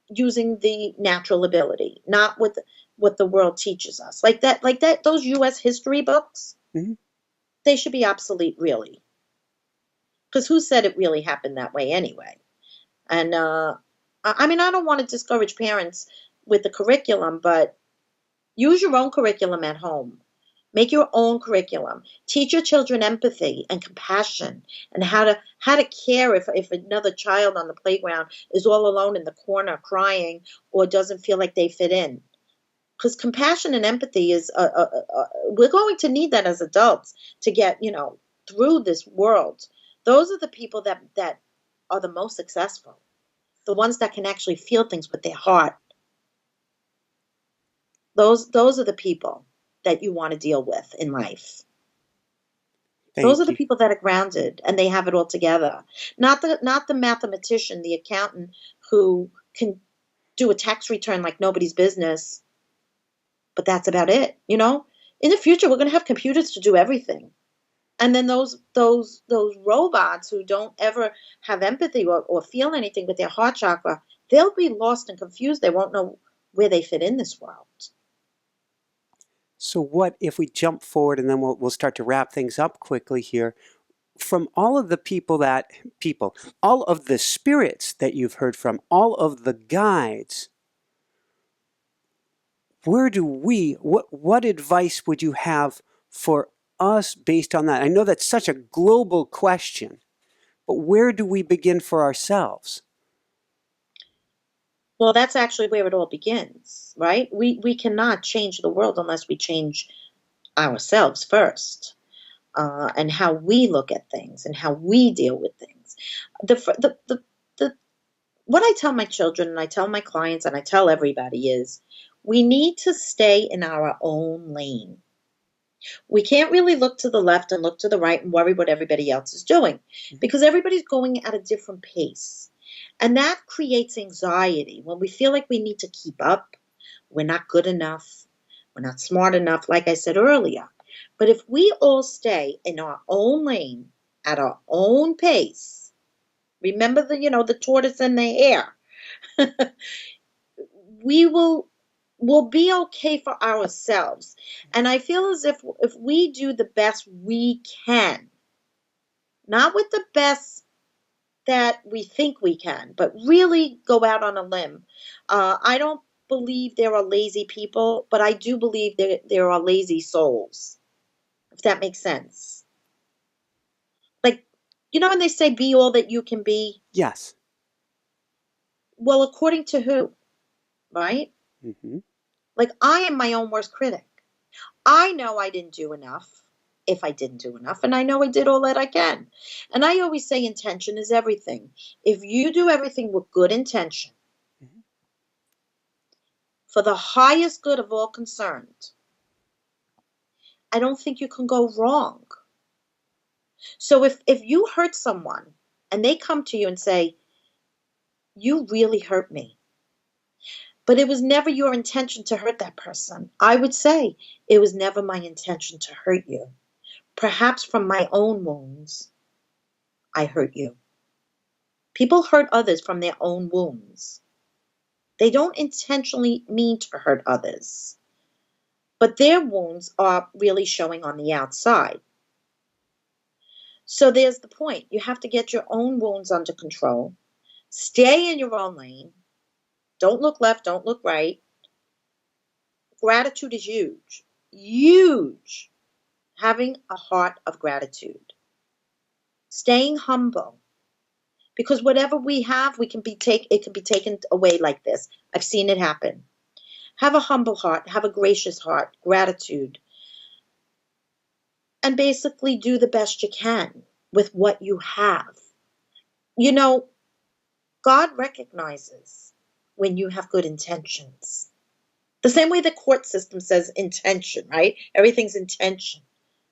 using the natural ability, not what the world teaches us. Like that, those U.S. history books, Mm-hmm. they should be obsolete, really. Because who said it really happened that way anyway? And I don't want to discourage parents with the curriculum, but use your own curriculum at home. Make your own curriculum. Teach your children empathy and compassion, and how to care if another child on the playground is all alone in the corner crying or doesn't feel like they fit in. Because compassion and empathy is we're going to need that as adults to get through this world. Those are the people that are the most successful, the ones that can actually feel things with their heart. Those are the people that you want to deal with in life. Those are the people that are grounded and they have it all together. Not the mathematician, the accountant who can do a tax return like nobody's business, but that's about it. In the future, we're going to have computers to do everything. And then those robots who don't ever have empathy or feel anything with their heart chakra, they'll be lost and confused. They won't know where they fit in this world. So what if we jump forward, and then we'll start to wrap things up quickly here. From all of the all of the spirits that you've heard from, all of the guides, what advice would you have for us based on that? I know that's such a global question, but where do we begin for ourselves? Well, that's actually where it all begins, right? We cannot change the world unless we change ourselves first, and how we look at things and how we deal with things. What I tell my children and I tell my clients and I tell everybody is we need to stay in our own lane. We can't really look to the left and look to the right and worry what everybody else is doing, because everybody's going at a different pace. And that creates anxiety when we feel like we need to keep up. We're not good enough. We're not smart enough, like I said earlier. But if we all stay in our own lane at our own pace, remember the tortoise and the hare, we'll be okay for ourselves. And I feel as if we do the best we can, not with the best that we think we can, but really go out on a limb. I don't believe there are lazy people, but I do believe there are lazy souls, if that makes sense. Like, when they say be all that you can be? Yes. Well, according to who, right? Mm-hmm. Like, I am my own worst critic. I know I didn't do enough, if I didn't do enough, and I know I did all that I can. And I always say intention is everything. If you do everything with good intention, Mm-hmm. for the highest good of all concerned, I don't think you can go wrong. So if you hurt someone and they come to you and say, you really hurt me, but it was never your intention to hurt that person, I would say it was never my intention to hurt you. Perhaps from my own wounds, I hurt you. People hurt others from their own wounds. They don't intentionally mean to hurt others, but their wounds are really showing on the outside. So there's the point. You have to get your own wounds under control. Stay in your own lane. Don't look left, don't look right. Gratitude is huge. Huge. Having a heart of gratitude. Staying humble. Because whatever we have, it can be taken away like this. I've seen it happen. Have a humble heart, have a gracious heart, gratitude. And basically do the best you can with what you have. God recognizes when you have good intentions. The same way the court system says intention, right? Everything's intention.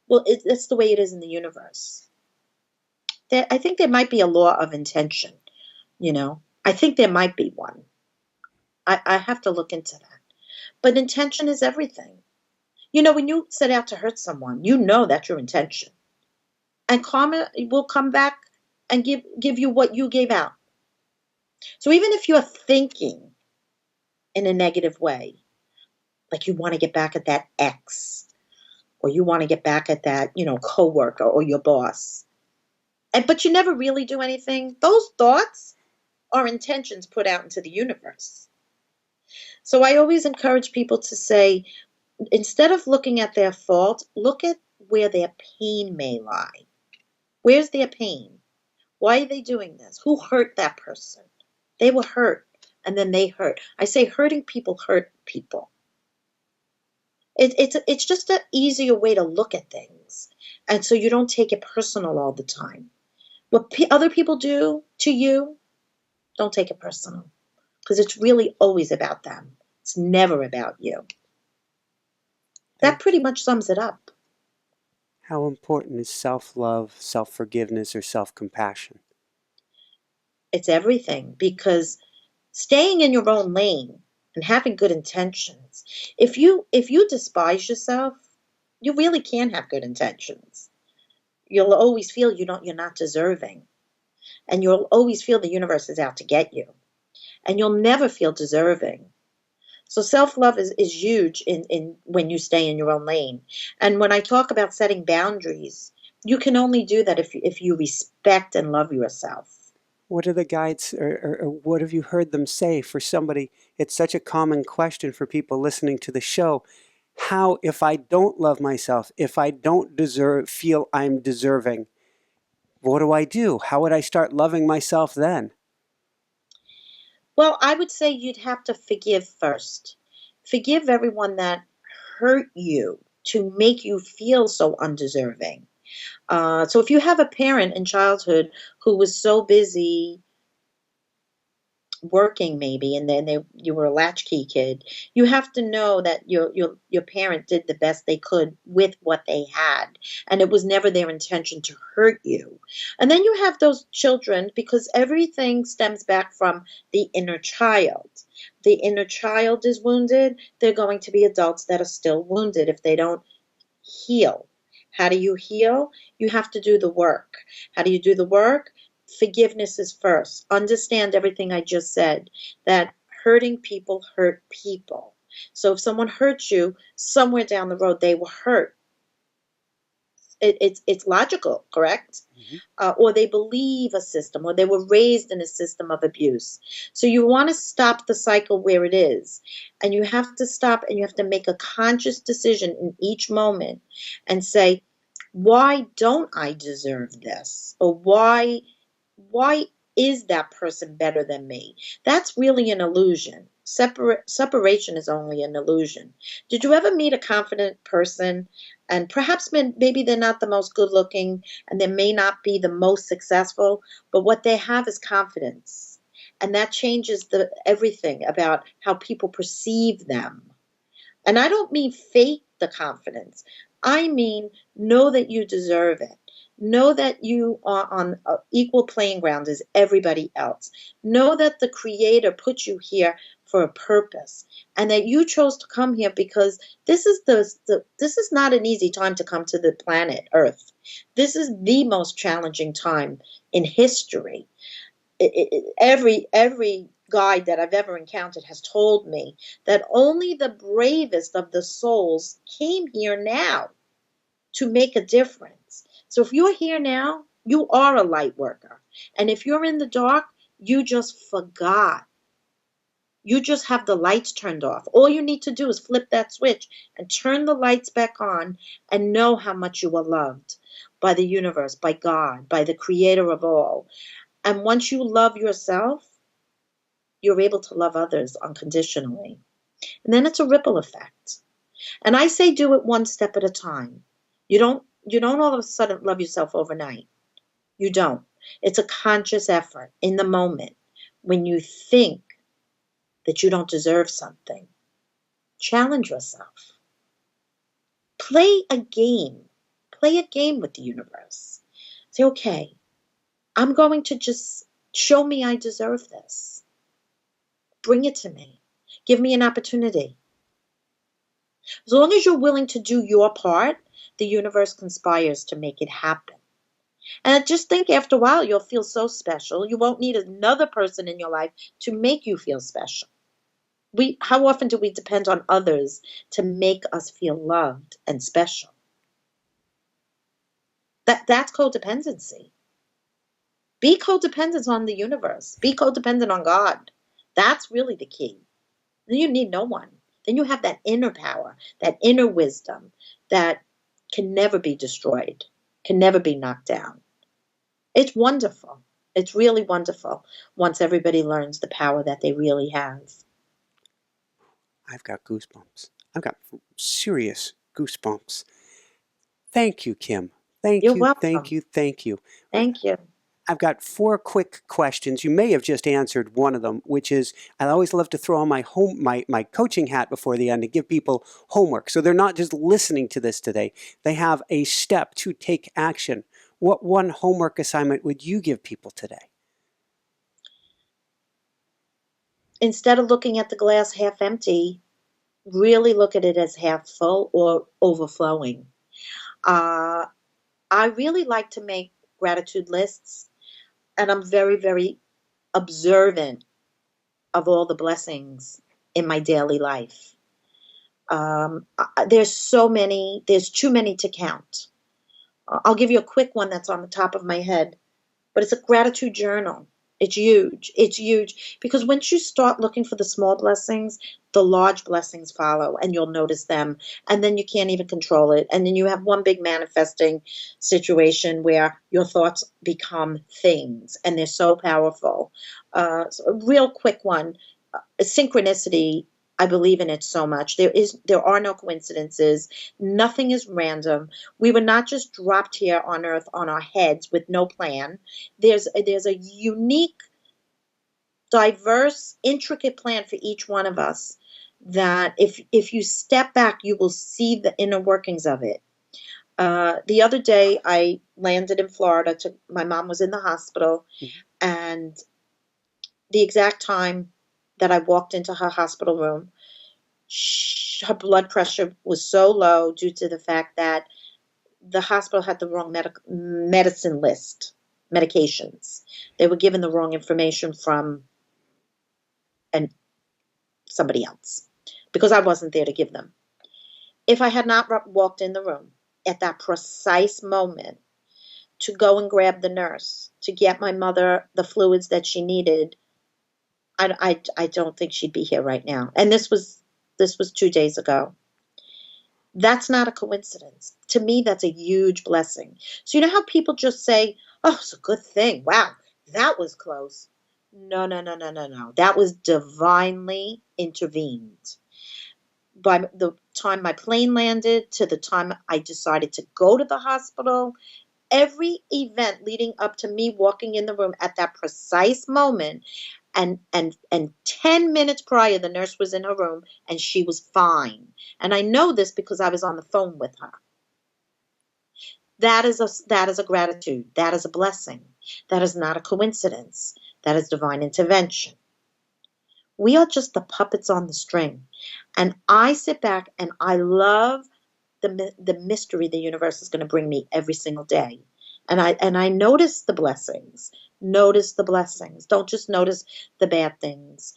Well, that's the way it is in the universe. I think there might be a law of intention, I think there might be one. I have to look into that. But intention is everything. When you set out to hurt someone, that's your intention. And karma will come back and give you what you gave out. So even if you're thinking in a negative way, like you want to get back at that ex, or you want to get back at that, coworker or your boss, but you never really do anything, those thoughts are intentions put out into the universe. So I always encourage people to say, instead of looking at their fault, look at where their pain may lie. Where's their pain? Why are they doing this? Who hurt that person? They were hurt, and then they hurt. I say hurting people hurt people. It's just an easier way to look at things, and so you don't take it personal all the time. What other people do to you, don't take it personal, because it's really always about them. It's never about you. That pretty much sums it up. How important is self-love, self-forgiveness, or self-compassion? It's everything, because Staying in your own lane and having good intentions. If you despise yourself, you really can't have good intentions. You'll always feel you're not deserving. And you'll always feel the universe is out to get you. And you'll never feel deserving. So self-love is huge in when you stay in your own lane. And when I talk about setting boundaries, you can only do that if you respect and love yourself. What are the guides, or what have you heard them say for somebody? It's such a common question for people listening to the show. How, if I don't love myself, if I don't feel I'm deserving, what do I do? How would I start loving myself then? Well, I would say you'd have to forgive first. Forgive everyone that hurt you to make you feel so undeserving. So if you have a parent in childhood who was so busy working maybe, and then you were a latchkey kid, you have to know that your parent did the best they could with what they had, and it was never their intention to hurt you. And then you have those children, because everything stems back from the inner child. The inner child is wounded, they're going to be adults that are still wounded if they don't heal. How do you heal? You have to do the work. How do you do the work? Forgiveness is first. Understand everything I just said, that hurting people hurt people. So if someone hurts you, somewhere down the road they were hurt. It's logical, correct? Mm-hmm. Or they believe a system, or they were raised in a system of abuse. So you want to stop the cycle where it is. And you have to stop, and you have to make a conscious decision in each moment and say, why don't I deserve this? Or why is that person better than me? That's really an illusion. Separation is only an illusion. Did you ever meet a confident person, and perhaps maybe they're not the most good looking, and they may not be the most successful, but what they have is confidence, and that changes everything about how people perceive them. And I don't mean fake the confidence. I mean, know that you deserve it. Know that you are on an equal playing ground as everybody else. Know that the Creator put you here for a purpose, and that you chose to come here because this is this is not an easy time to come to the planet Earth. This is the most challenging time in history. Every guide that I've ever encountered has told me that only the bravest of the souls came here now to make a difference. So if you're here now, you are a light worker. And if you're in the dark, you just forgot. You just have the lights turned off. All you need to do is flip that switch and turn the lights back on, and know how much you are loved by the universe, by God, by the Creator of all. And once you love yourself, you're able to love others unconditionally. And then it's a ripple effect. And I say do it one step at a time. You don't all of a sudden love yourself overnight. You don't. It's a conscious effort in the moment when you think that you don't deserve something. Challenge yourself. Play a game. Play a game with the universe. Say, okay, I'm going to just show me I deserve this. Bring it to me. Give me an opportunity. As long as you're willing to do your part, the universe conspires to make it happen. And just think, after a while, you'll feel so special. You won't need another person in your life to make you feel special. How often do we depend on others to make us feel loved and special? That's codependency. Be codependent on the universe. Be codependent on God. That's really the key. Then you need no one. Then you have that inner power, that inner wisdom that can never be destroyed, can never be knocked down. It's wonderful. It's really wonderful once everybody learns the power that they really have. I've got goosebumps. I've got serious goosebumps. Thank you, Kim. You're Thank you, thank welcome. you, thank you. Thank you. I've got 4 quick questions. You may have just answered one of them, which is I always love to throw on my coaching hat before the end to give people homework. So they're not just listening to this today. They have a step to take action. What one homework assignment would you give people today? Instead of looking at the glass half empty, really look at it as half full or overflowing. Uh, I really like to make gratitude lists, and I'm very, very observant of all the blessings in my daily life. There's so many, there's too many to count. I'll give you a quick one that's on the top of my head, but it's a gratitude journal. It's huge. It's huge because once you start looking for the small blessings, the large blessings follow and you'll notice them. And then you can't even control it. And then you have one big manifesting situation where your thoughts become things and they're so powerful. So a real quick one, synchronicity. I believe in it so much. There are no coincidences. Nothing is random. We were not just dropped here on earth on our heads with no plan. There's a unique, diverse, intricate plan for each one of us that if you step back, you will see the inner workings of it. The other day, I landed in Florida. My mom was in the hospital, and the exact time that I walked into her hospital room, her blood pressure was so low due to the fact that the hospital had the wrong medicine list, medications. They were given the wrong information from somebody else because I wasn't there to give them. If I had not walked in the room at that precise moment to go and grab the nurse, to get my mother the fluids that she needed, I don't think she'd be here right now. And this was 2 days ago. That's not a coincidence. To me, that's a huge blessing. So you know how people just say, oh, it's a good thing. Wow, that was close. No, no, no, no, no, no. That was divinely intervened. By the time my plane landed to the time I decided to go to the hospital, every event leading up to me walking in the room at that precise moment, and 10 minutes prior, the nurse was in her room and she was fine. And I know this because I was on the phone with her. That is a gratitude. That is a blessing. That is not a coincidence. That is divine intervention. We are just the puppets on the string. And I sit back and I love the mystery the universe is going to bring me every single day. And I notice the blessings. Notice the blessings. Don't just notice the bad things.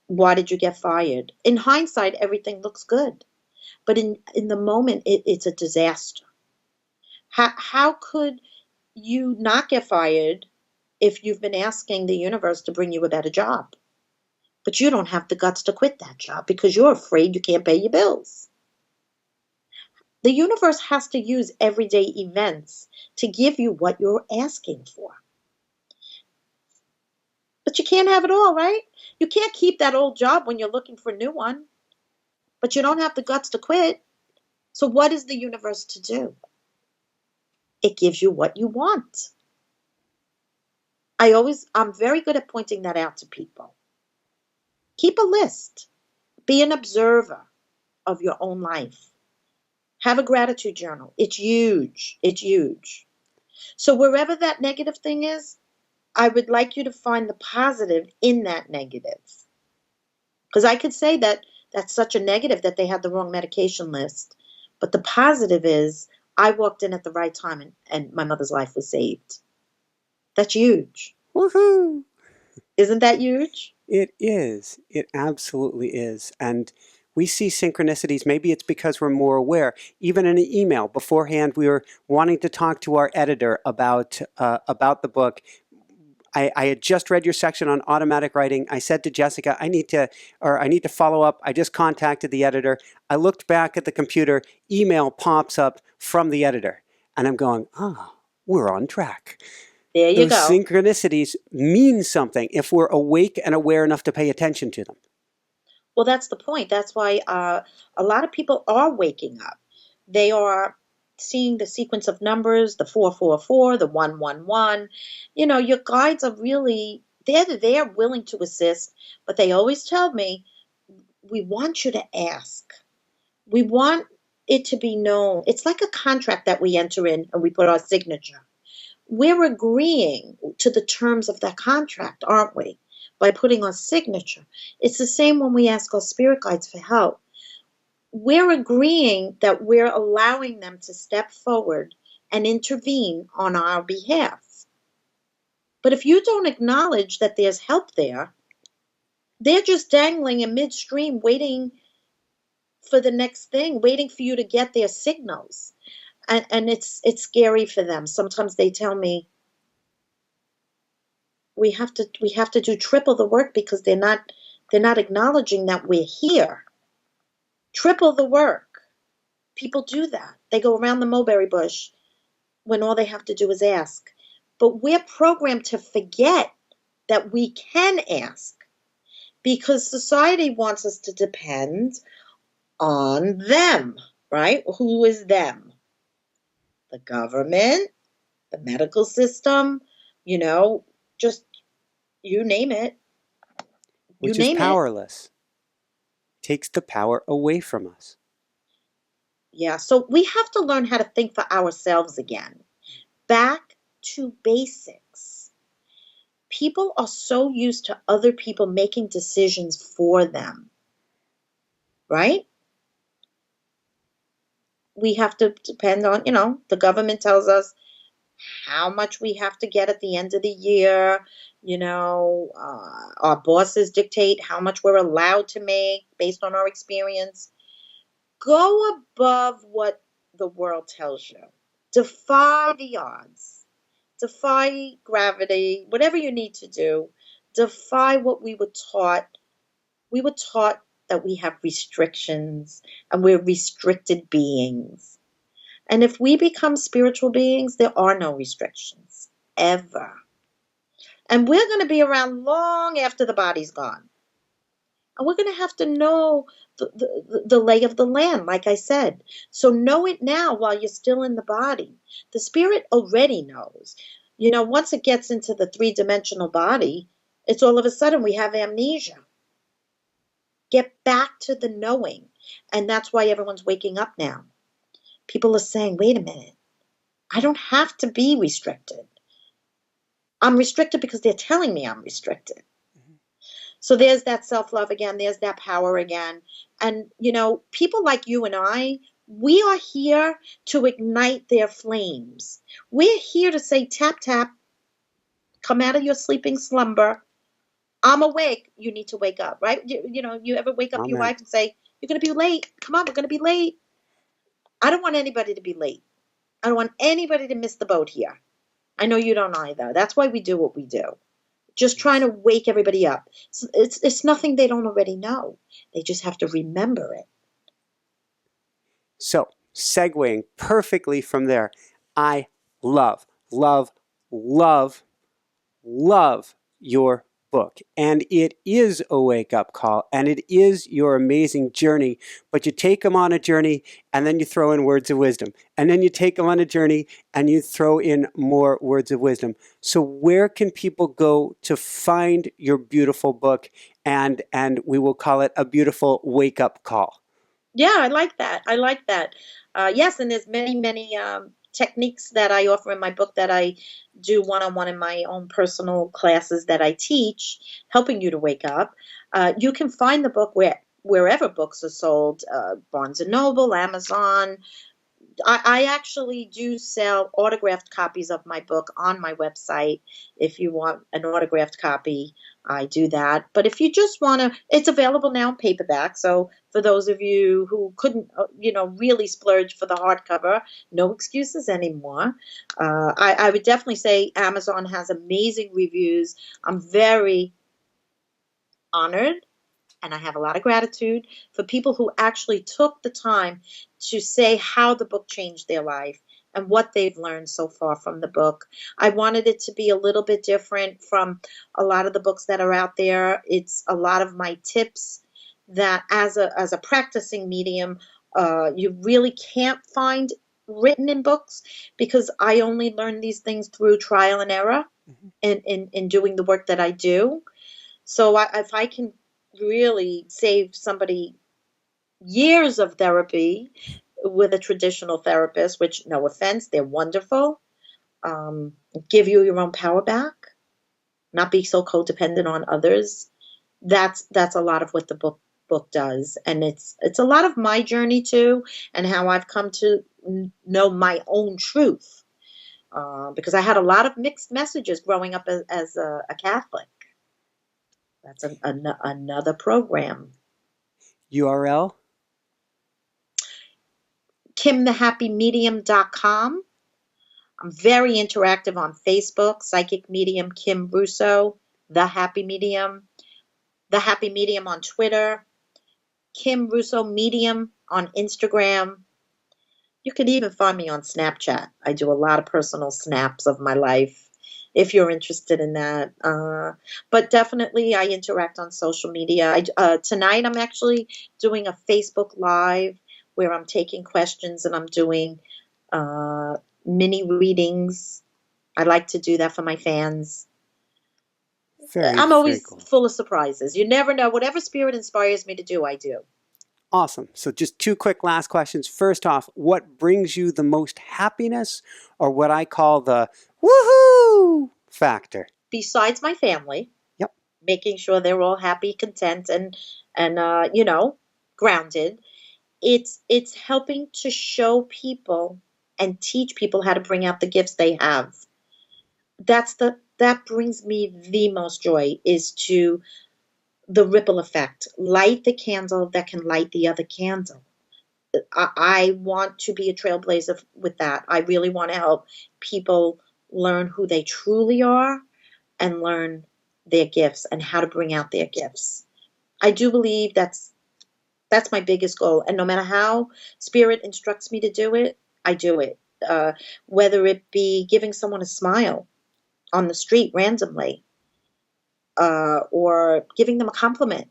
Why did you get fired? In hindsight, everything looks good. But in the moment, it's a disaster. How could you not get fired if you've been asking the universe to bring you a better job? But you don't have the guts to quit that job because you're afraid you can't pay your bills. The universe has to use everyday events to give you what you're asking for. But you can't have it all, right? You can't keep that old job when you're looking for a new one. But you don't have the guts to quit. So what is the universe to do? It gives you what you want. I'm very good at pointing that out to people. Keep a list. Be an observer of your own life. Have a gratitude journal. It's huge. It's huge. So wherever that negative thing is, I would like you to find the positive in that negative. Because I could say that that's such a negative that they had the wrong medication list. But the positive is I walked in at the right time and my mother's life was saved. That's huge. Woohoo! Isn't that huge? It is. It absolutely is. And we see synchronicities. Maybe it's because we're more aware. Even in an email beforehand, we were wanting to talk to our editor about the book. I had just read your section on automatic writing. I said to Jessica, I need to follow up. I just contacted the editor. I looked back at the computer. Email pops up from the editor. And I'm going, we're on track. There you Those go. synchronicities mean something if we're awake and aware enough to pay attention to them. Well, that's the point. That's why a lot of people are waking up. They are seeing the sequence of numbers, the 444, the 111. You know, your guides are really, they're willing to assist, but they always tell me, we want you to ask. We want it to be known. It's like a contract that we enter in and we put our signature. We're agreeing to the terms of that contract, aren't we? by putting our signature. It's the same when we ask our spirit guides for help. We're agreeing that we're allowing them to step forward and intervene on our behalf. But if you don't acknowledge that there's help there, they're just dangling in midstream, waiting for the next thing, waiting for you to get their signals. And it's scary for them. Sometimes they tell me we have to do triple the work because they're not acknowledging that we're here. Triple the work. People do that. They go around the mulberry bush when all they have to do is ask. But we're programmed to forget that we can ask because society wants us to depend on them, right? Who is them? The government, the medical system, just you name it. Which is powerless. Takes the power away from us. Yeah, so we have to learn how to think for ourselves again. Back to basics. People are so used to other people making decisions for them, right? We have to depend on, the government tells us how much we have to get at the end of the year. Our bosses dictate how much we're allowed to make based on our experience. Go above what the world tells you. Defy the odds. Defy gravity, whatever you need to do. Defy what we were taught. We were taught that we have restrictions and we're restricted beings. And if we become spiritual beings, there are no restrictions, ever. And we're going to be around long after the body's gone. And we're going to have to know the lay of the land, like I said. So know it now while you're still in the body. The spirit already knows. Once it gets into the three-dimensional body, it's all of a sudden we have amnesia. Get back to the knowing. And that's why everyone's waking up now. People are saying, wait a minute, I don't have to be restricted. I'm restricted because they're telling me I'm restricted. Mm-hmm. So there's that self-love again. There's that power again. And, people like you and I, we are here to ignite their flames. We're here to say, tap, tap, come out of your sleeping slumber. I'm awake. You need to wake up, right? You ever wake up your wife and say, you're going to be late. Come on, we're going to be late. I don't want anybody to be late. I don't want anybody to miss the boat here. I know you don't either. That's why we do what we do. Just trying to wake everybody up. It's nothing they don't already know. They just have to remember it. So, segueing perfectly from there, I love, love, love, love your book. And it is a wake-up call, and it is your amazing journey. But you take them on a journey, and then you throw in words of wisdom. And then you take them on a journey, and you throw in more words of wisdom. So where can people go to find your beautiful book, and we will call it a beautiful wake-up call? Yeah, I like that. Yes, and there's many techniques that I offer in my book that I do one-on-one in my own personal classes that I teach, helping you to wake up. You can find the book wherever books are sold, Barnes & Noble, Amazon. I actually do sell autographed copies of my book on my website. If you want an autographed copy, I do that. But if you just want to, it's available now in paperback. So for those of you who couldn't, really splurge for the hardcover, no excuses anymore. I would definitely say Amazon has amazing reviews. I'm very honored, and I have a lot of gratitude for people who actually took the time to say how the book changed their life and what they've learned so far from the book. I wanted it to be a little bit different from a lot of the books that are out there. It's a lot of my tips that as a practicing medium, you really can't find written in books, because I only learned these things through trial and error in doing the work that I do. So if I can really save somebody years of therapy with a traditional therapist, which, no offense, they're wonderful, give you your own power back, not be so codependent on others. That's a lot of what the book does, and it's a lot of my journey too, and how I've come to know my own truth. Because I had a lot of mixed messages growing up as a Catholic. That's another program. URL? KimTheHappyMedium.com. I'm very interactive on Facebook, Psychic Medium Kim Russo, The Happy Medium, The Happy Medium on Twitter, Kim Russo Medium on Instagram. You can even find me on Snapchat. I do a lot of personal snaps of my life if you're interested in that. But definitely I interact on social media. Tonight I'm actually doing a Facebook Live where I'm taking questions and I'm doing mini readings. I like to do that for my fans. I'm always cool. full of surprises. You never know. Whatever spirit inspires me to do, I do. Awesome. So just two quick last questions. First off, what brings you the most happiness, or what I call the woohoo factor? Besides my family. Yep. Making sure they're all happy, content, and grounded. It's helping to show people and teach people how to bring out the gifts they have. That brings me the most joy, is to the ripple effect. Light the candle that can light the other candle. I want to be a trailblazer with that. I really want to help people learn who they truly are and learn their gifts and how to bring out their gifts. I do believe that's my biggest goal. And no matter how Spirit instructs me to do it, I do it. Whether it be giving someone a smile on the street randomly, or giving them a compliment.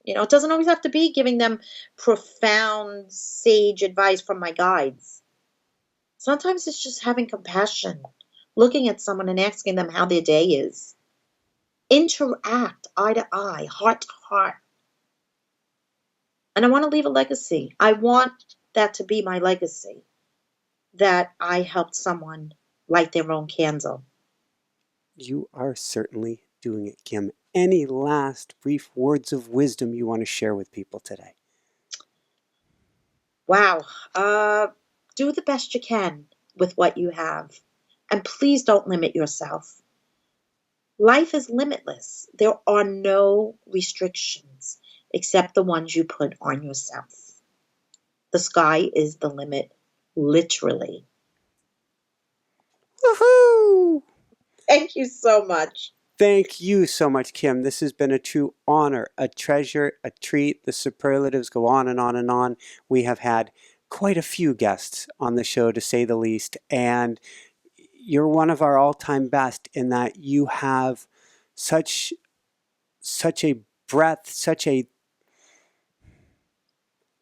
It doesn't always have to be giving them profound sage advice from my guides. Sometimes it's just having compassion, looking at someone and asking them how their day is. Interact eye to eye, heart to heart. And I want to leave a legacy. I want that to be my legacy, that I helped someone light their own candle. You are certainly doing it, Kim. Any last brief words of wisdom you want to share with people today? Wow. Do the best you can with what you have. And please don't limit yourself. Life is limitless. There are no restrictions except the ones you put on yourself. The sky is the limit, literally. Woohoo! Thank you so much. Thank you so much, Kim. This has been a true honor, a treasure, a treat. The superlatives go on and on and on. We have had quite a few guests on the show, to say the least, and you're one of our all-time best in that you have such a breadth,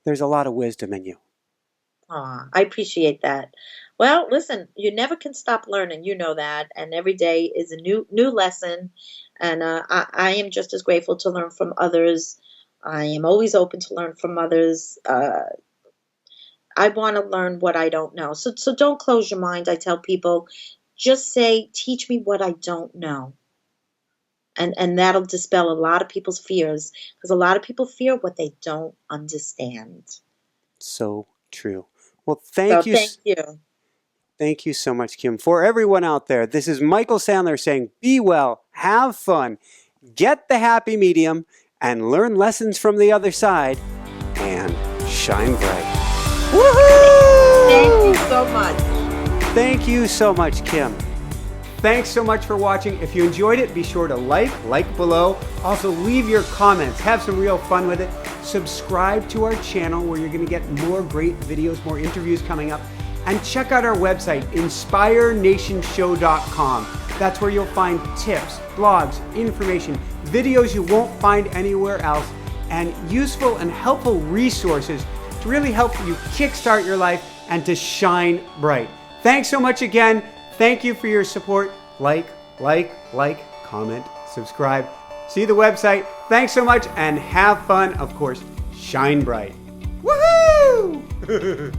there's a lot of wisdom in you. I appreciate that. Well, listen, you never can stop learning. You know that. And every day is a new lesson. And I am just as grateful to learn from others. I am always open to learn from others. I want to learn what I don't know. So don't close your mind. I tell people, just say, teach me what I don't know. And that'll dispel a lot of people's fears, because a lot of people fear what they don't understand. So true. Well, thank you. Thank you so much, Kim. For everyone out there, this is Michael Sandler saying, be well, have fun, get the happy medium, and learn lessons from the other side, and shine bright. Woohoo! Thank you so much. Thank you so much, Kim. Thanks so much for watching. If you enjoyed it, be sure to like below. Also, leave your comments. Have some real fun with it. Subscribe to our channel where you're going to get more great videos, more interviews coming up. And check out our website, inspirenationshow.com. That's where you'll find tips, blogs, information, videos you won't find anywhere else, and useful and helpful resources to really help you kickstart your life and to shine bright. Thanks so much again. Thank you for your support. Like, comment, subscribe. See the website. Thanks so much and have fun. Of course, shine bright. Woohoo!